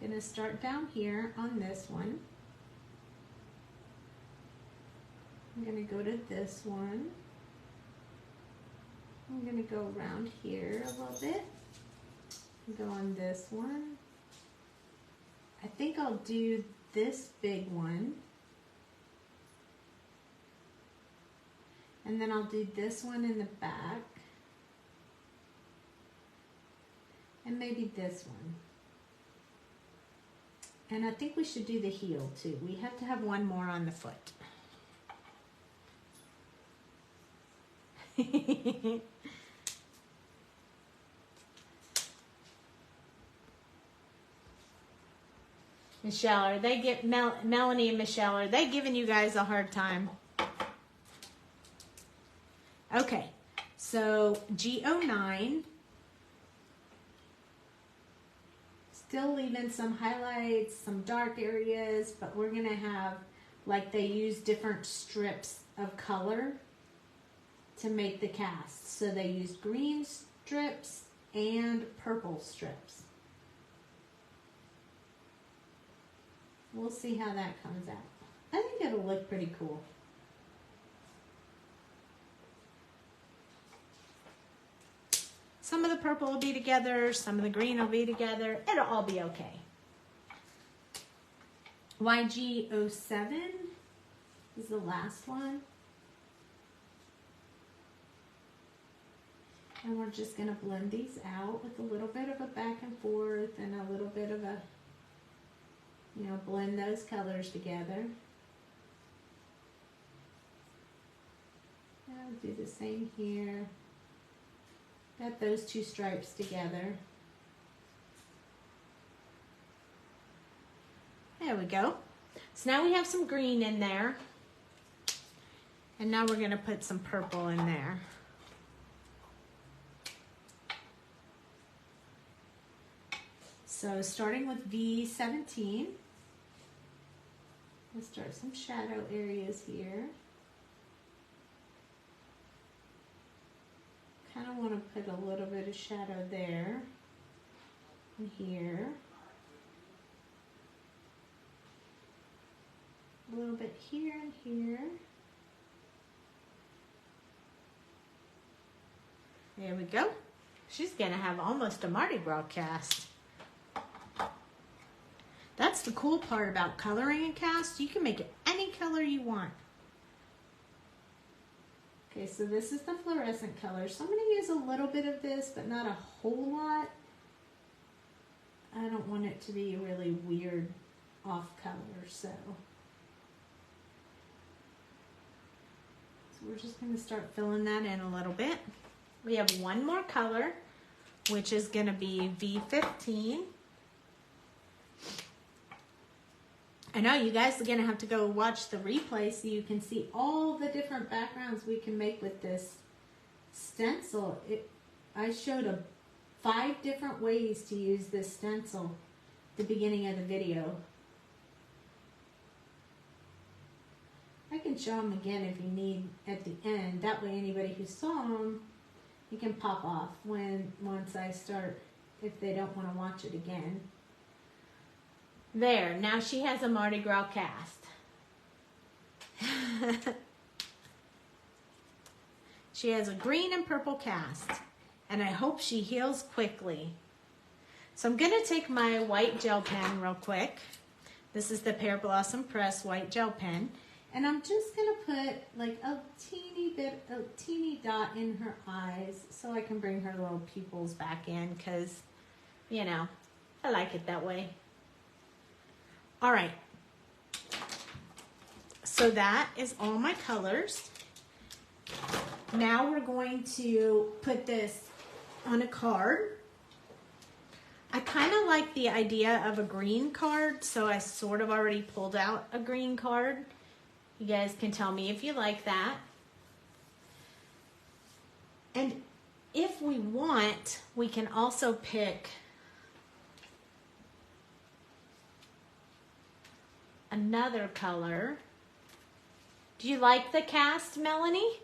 I'm going to start down here on this one. I'm going to go to this one. I'm going to go around here a little bit. Go on this one. I think I'll do this big one. And then I'll do this one in the back. And maybe this one. And I think we should do the heel too. We have to have one more on the foot. Michelle, are they Melanie and Michelle, are they giving you guys a hard time? Okay, so G09, still leaving some highlights, some dark areas, but we're gonna have, like they use different strips of color to make the cast. So they use green strips and purple strips. We'll see how that comes out. I think it'll look pretty cool. Some of the purple will be together, some of the green will be together. It'll all be okay. YG07 is the last one. And we're just going to blend these out with a little bit of a back and forth and a little bit of a, you know, blend those colors together. And I'll do the same here. Got those two stripes together. There we go. So now we have some green in there. And now we're going to put some purple in there. So starting with V17, let's start some shadow areas here. Kind of want to put a little bit of shadow there and here. A little bit here and here. There we go. She's going to have almost a Mardi Gras cast. That's the cool part about coloring a cast. You can make it any color you want. Okay, so this is the fluorescent color. So I'm going to use a little bit of this, but not a whole lot. I don't want it to be a really weird off color, so we're just going to start filling that in a little bit. We have one more color, which is going to be V15. I know you guys are gonna have to go watch the replay so you can see all the different backgrounds we can make with this stencil. I showed 5 different ways to use this stencil at the beginning of the video. I can show them again if you need at the end. That way anybody who saw them, you can pop off once I start, if they don't want to watch it again. There, now she has a Mardi Gras cast. She has a green and purple cast, and I hope she heals quickly. So I'm gonna take my white gel pen real quick. This is the Pear Blossom Press white gel pen, and I'm just gonna put like a teeny dot in her eyes so I can bring her little pupils back in, because, you know, I like it that way. All right, so that is all my colors. Now we're going to put this on a card. I kind of like the idea of a green card, so I sort of already pulled out a green card. You guys can tell me if you like that. And if we want, we can also pick another color. Do you like the cast, Melanie?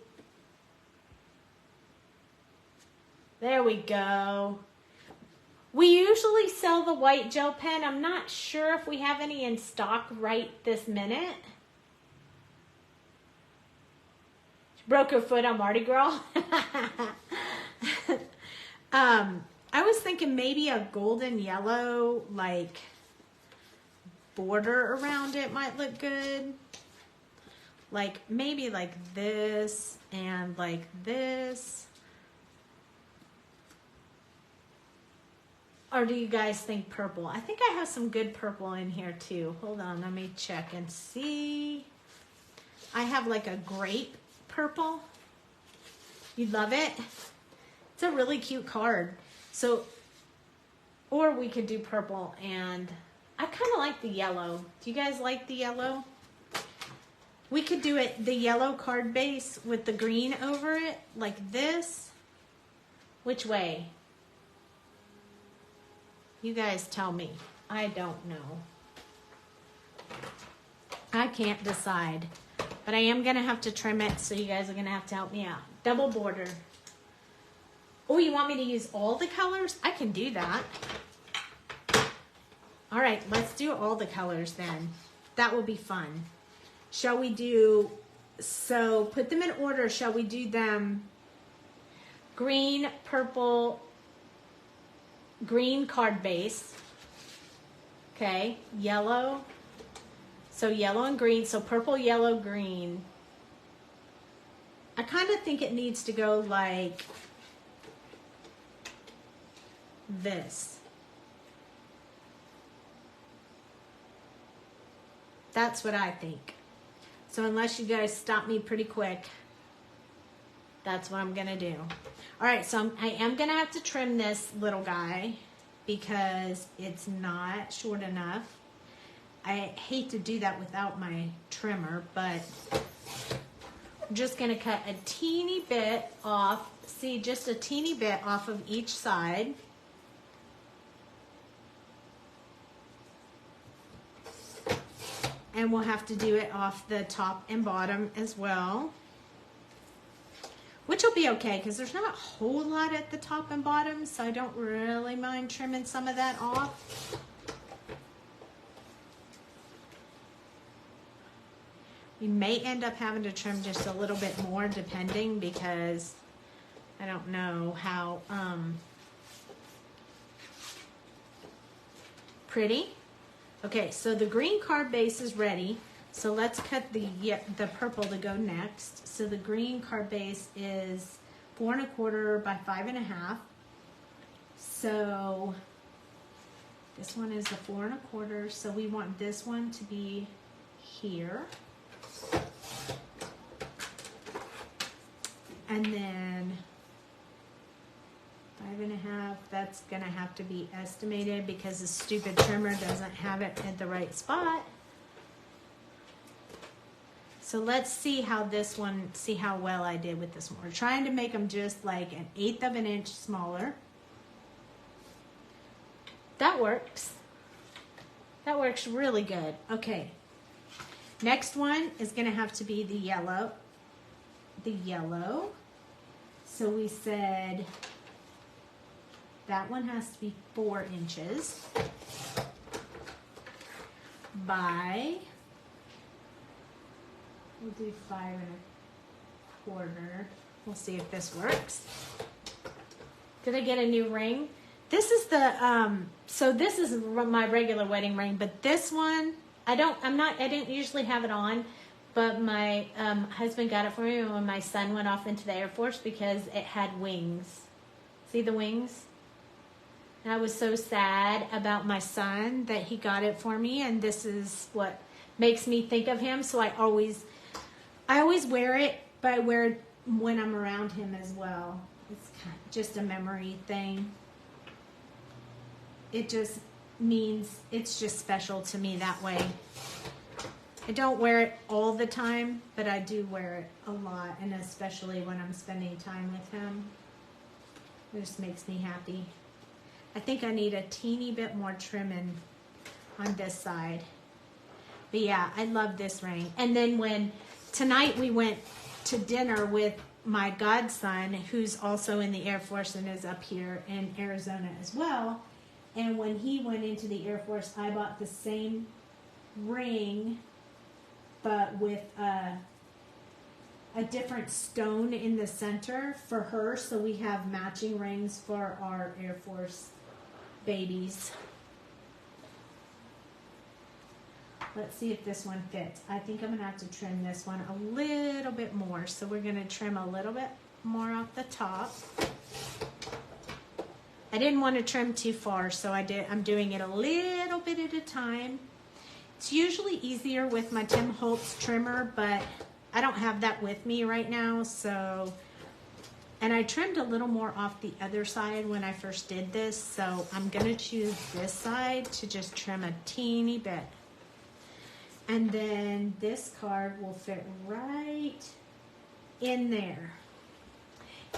There we go. We usually sell the white gel pen. I'm not sure if we have any in stock right this minute. She broke her foot on Mardi Gras. I was thinking maybe a golden yellow, like, border around it might look good. Like maybe like this and like this. Or do you guys think purple? I think I have some good purple in here too. Hold on, let me check and see. I have like a grape purple. You love it? It's a really cute card. So, or we could do purple, and I kind of like the yellow. Do you guys like the yellow? We could do it, the yellow card base with the green over it, like this. Which way? You guys tell me. I don't know. I can't decide. But I am going to have to trim it, so you guys are going to have to help me out. Double border. Oh, you want me to use all the colors? I can do that. All right, let's do all the colors then. That will be fun. Shall we do, so put them in order. Shall we do them green, purple, green card base, okay, yellow, so yellow and green, so purple, yellow, green. I kind of think it needs to go like this. That's what I think. So unless you guys stop me pretty quick, that's what I'm gonna do. All right, so I am gonna have to trim this little guy because it's not short enough. I hate to do that without my trimmer, but I'm just gonna cut a teeny bit off. See, just a teeny bit off of each side. And we'll have to do it off the top and bottom as well. Which will be okay, because there's not a whole lot at the top and bottom, so I don't really mind trimming some of that off. We may end up having to trim just a little bit more, depending, because I don't know how pretty. Okay, so the green card base is ready. So let's cut the purple to go next. So the green card base is 4 1/4 by 5 1/2. So this one is a 4 1/4. So we want this one to be here. And then 5 1/2, that's gonna have to be estimated because the stupid trimmer doesn't have it at the right spot. So let's see how this one, see how well I did with this one. We're trying to make them just like 1/8 of an inch smaller. That works. That works really good. Okay. Next one is going to have to be the yellow. The yellow. So we said that one has to be 4 inches by, we'll do 5 1/4. We'll see if this works. Did I get a new ring? This is the, so this is my regular wedding ring, but this one, I didn't usually have it on, but my husband got it for me when my son went off into the Air Force because it had wings. See the wings? And I was so sad about my son that he got it for me, and this is what makes me think of him. So I always wear it, but I wear it when I'm around him as well. It's kind of just a memory thing. It just means it's just special to me that way. I don't wear it all the time, but I do wear it a lot, and especially when I'm spending time with him. It just makes me happy. I think I need a teeny bit more trimming on this side. But yeah, I love this ring. And then when tonight we went to dinner with my godson, who's also in the Air Force and is up here in Arizona as well. And when he went into the Air Force, I bought the same ring, but with a different stone in the center for her. So we have matching rings for our Air Force babies. Let's see if this one fits. I think I'm going to have to trim this one a little bit more. So we're going to trim a little bit more off the top. I didn't want to trim too far, so I'm doing it a little bit at a time. It's usually easier with my Tim Holtz trimmer, but I don't have that with me right now, so, and I trimmed a little more off the other side when I first did this, so I'm going to choose this side to just trim a teeny bit. And then this card will fit right in there.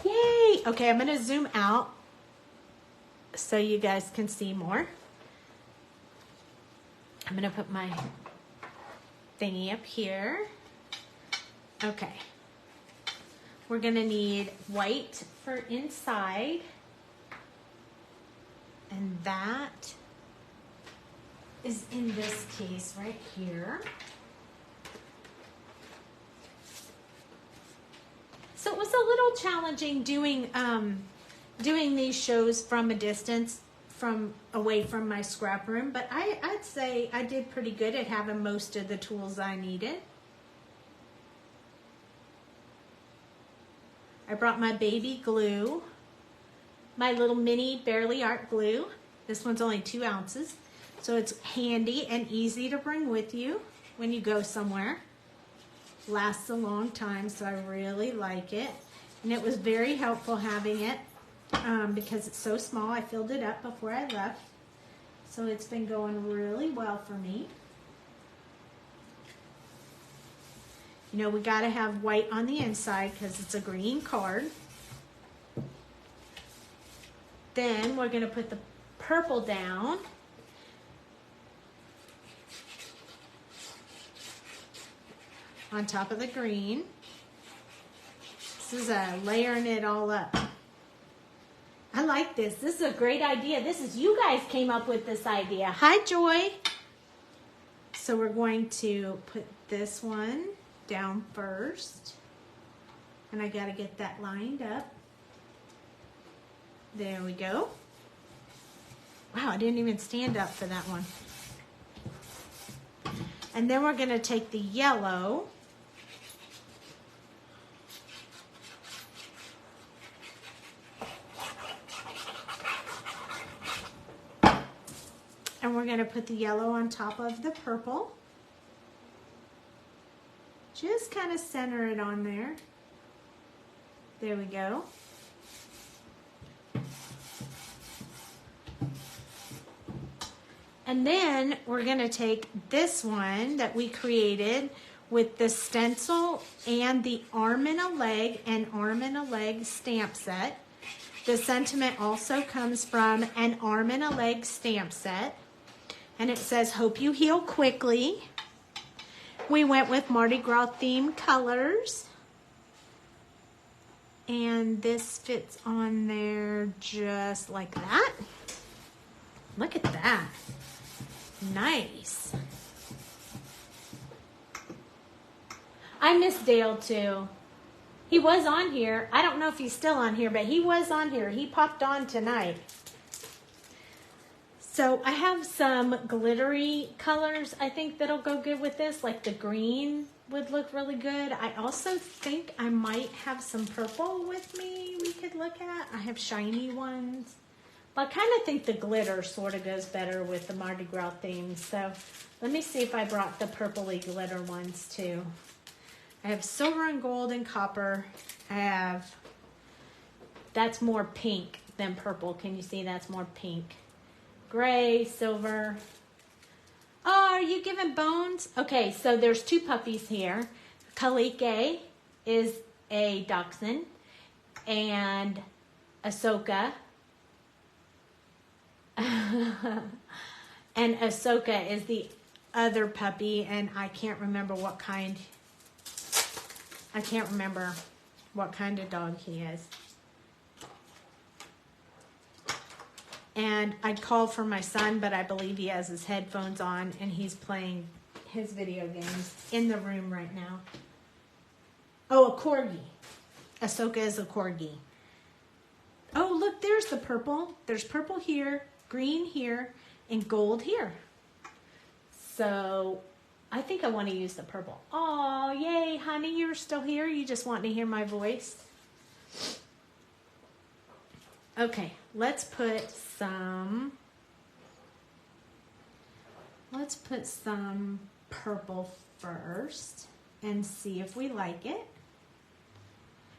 Yay! Okay, I'm going to zoom out so you guys can see more. I'm going to put my thingy up here. Okay. We're going to need white for inside. And that is in this case right here. So it was a little challenging doing these shows from a distance, from away from my scrap room, but I'd say I did pretty good at having most of the tools I needed. I brought my baby glue, my little mini Barely Art glue. This one's only 2 ounces, so it's handy and easy to bring with you when you go somewhere. Lasts a long time, so I really like it, and it was very helpful having it. Because it's so small. I filled it up before I left, so it's been going really well for me. You know, we got to have white on the inside because it's a green card. Then we're going to put the purple down. On top of the green. This is layering it all up. I like this. This is a great idea. This is, you guys came up with this idea. Hi, Joy. So we're going to put this one down first. And I got to get that lined up. There we go. Wow, I didn't even stand up for that one. And then we're going to take the yellow. And we're going to put the yellow on top of the purple. Just kind of center it on there. There we go. And then we're going to take this one that we created with the stencil and the arm and a leg stamp set. The sentiment also comes from an arm and a leg stamp set. And it says, hope you heal quickly. We went with Mardi Gras themed colors. And this fits on there just like that. Look at that. Nice. I miss Dale too. He was on here. I don't know if he's still on here, but he was on here. He popped on tonight. So I have some glittery colors I think that'll go good with this, like the green would look really good. I also think I might have some purple with me we could look at. I have shiny ones. But I kind of think the glitter sort of goes better with the Mardi Gras theme. So let me see if I brought the purpley glitter ones too. I have silver and gold and copper. I have, that's more pink than purple. Can you see that's more pink? Gray, silver. Oh, are you giving bones? Okay, so there's two puppies here. Kalike is a dachshund, and Ahsoka. And Ahsoka is the other puppy, and I can't remember what kind. I can't remember what kind of dog he is. And I called for my son, but I believe he has his headphones on and he's playing his video games in the room right now. Oh, a corgi. Ahsoka is a corgi. Oh, look, there's the purple. There's purple here, green here, and gold here. So I think I want to use the purple. Oh, yay, honey, you're still here? You just want to hear my voice? Okay, let's put some purple first and see if we like it.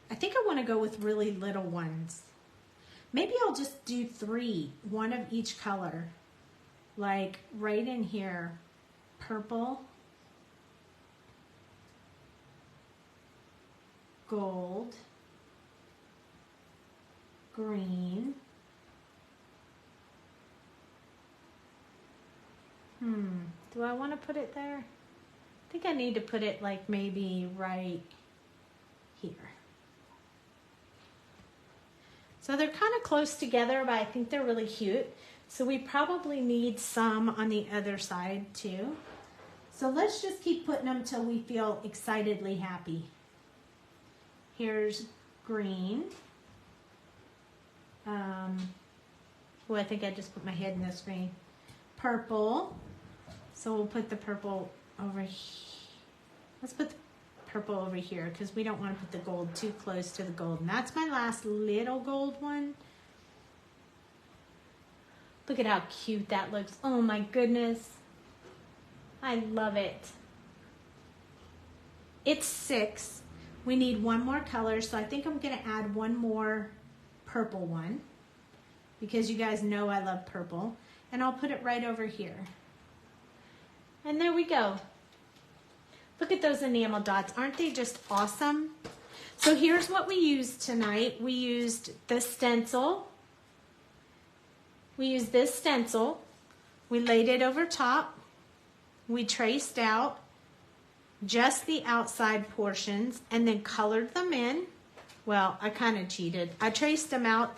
I think I want to go with really little ones. Maybe I'll just do 3, one of each color. Like right in here, purple, gold, green. Do I want to put it there? I think I need to put it like maybe right here. So they're kind of close together, but I think they're really cute. So we probably need some on the other side too. So let's just keep putting them till we feel excitedly happy. Here's green. Well, I think I just put my head in the screen. Purple. So we'll put the purple over here. Let's put the purple over here because we don't want to put the gold too close to the gold. And that's my last little gold one. Look at how cute that looks. Oh my goodness. I love it. It's 6. We need one more color, so I think I'm going to add one more purple one because you guys know I love purple. And I'll put it right over here. And there we go. Look at those enamel dots. Aren't they just awesome? So here's what we used tonight. We used the stencil. We used this stencil. We laid it over top. We traced out just the outside portions and then colored them in. Well, I kind of cheated. I traced them out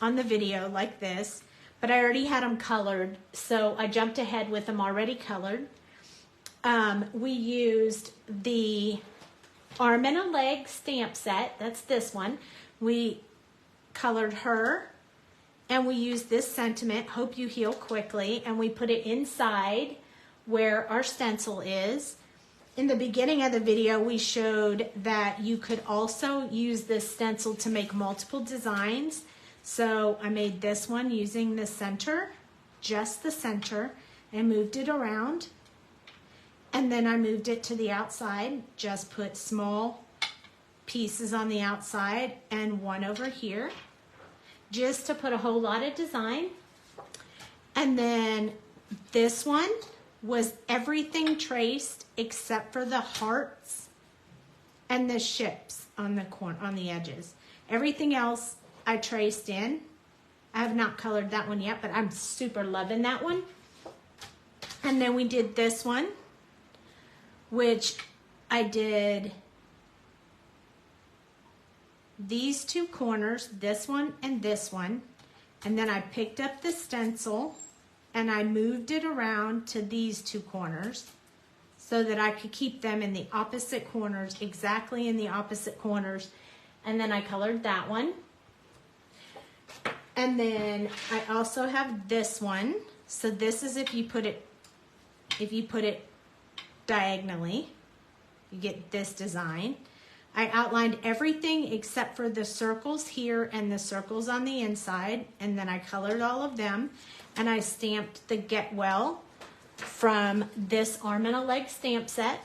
on the video like this, but I already had them colored, so I jumped ahead with them already colored. We used the arm and a leg stamp set. That's this one. We colored her, and we used this sentiment, hope you heal quickly, and we put it inside where our stencil is. In the beginning of the video, we showed that you could also use this stencil to make multiple designs. So I made this one using the center, just the center, and moved it around. And then I moved it to the outside, just put small pieces on the outside and one over here, just to put a whole lot of design. And then this one, was everything traced except for the hearts and the ships on the edges. Everything else I traced in. I have not colored that one yet, but I'm super loving that one. And then we did this one, which I did these two corners, this one and this one. And then I picked up the stencil and I moved it around to these two corners so that I could keep them in the opposite corners, exactly in the opposite corners. And then I colored that one. And then I also have this one. So this is if you put it diagonally, you get this design. I outlined everything except for the circles here and the circles on the inside, and then I colored all of them, and I stamped the Get Well from this arm and a leg stamp set.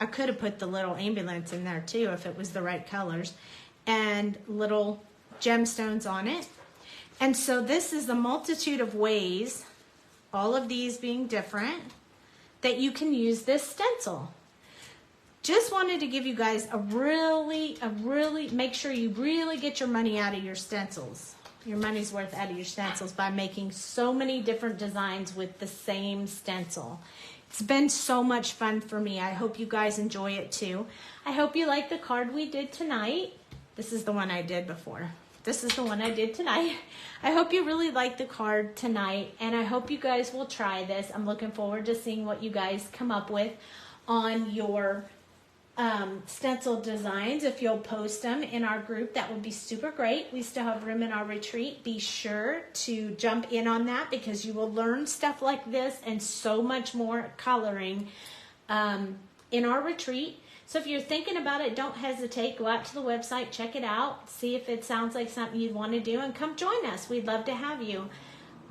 I could have put the little ambulance in there too if it was the right colors, and little gemstones on it. And so this is a multitude of ways, all of these being different, that you can use this stencil. Just wanted to give you guys a really, make sure you really get your money out of your stencils. Your money's worth out of your stencils by making so many different designs with the same stencil. It's been so much fun for me. I hope you guys enjoy it too. I hope you like the card we did tonight. This is the one I did before. This is the one I did tonight. I hope you really like the card tonight, and I hope you guys will try this. I'm looking forward to seeing what you guys come up with on your stencil designs. If you'll post them in our group, that would be super great. We still have room in our retreat. Be sure to jump in on that because you will learn stuff like this and so much more coloring in our retreat. So if you're thinking about it, don't hesitate. Go out to the website, check it out, see if it sounds like something you'd want to do, and come join us. We'd love to have you.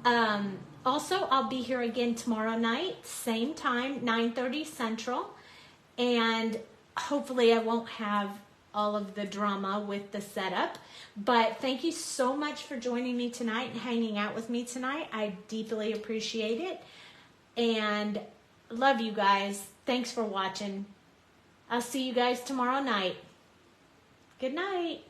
Also, I'll be here again tomorrow night, same time, 9:30 Central, and hopefully I won't have all of the drama with the setup. But thank you so much for joining me tonight and hanging out with me tonight. I deeply appreciate it, and love you guys. Thanks for watching. I'll see you guys tomorrow night. Good night.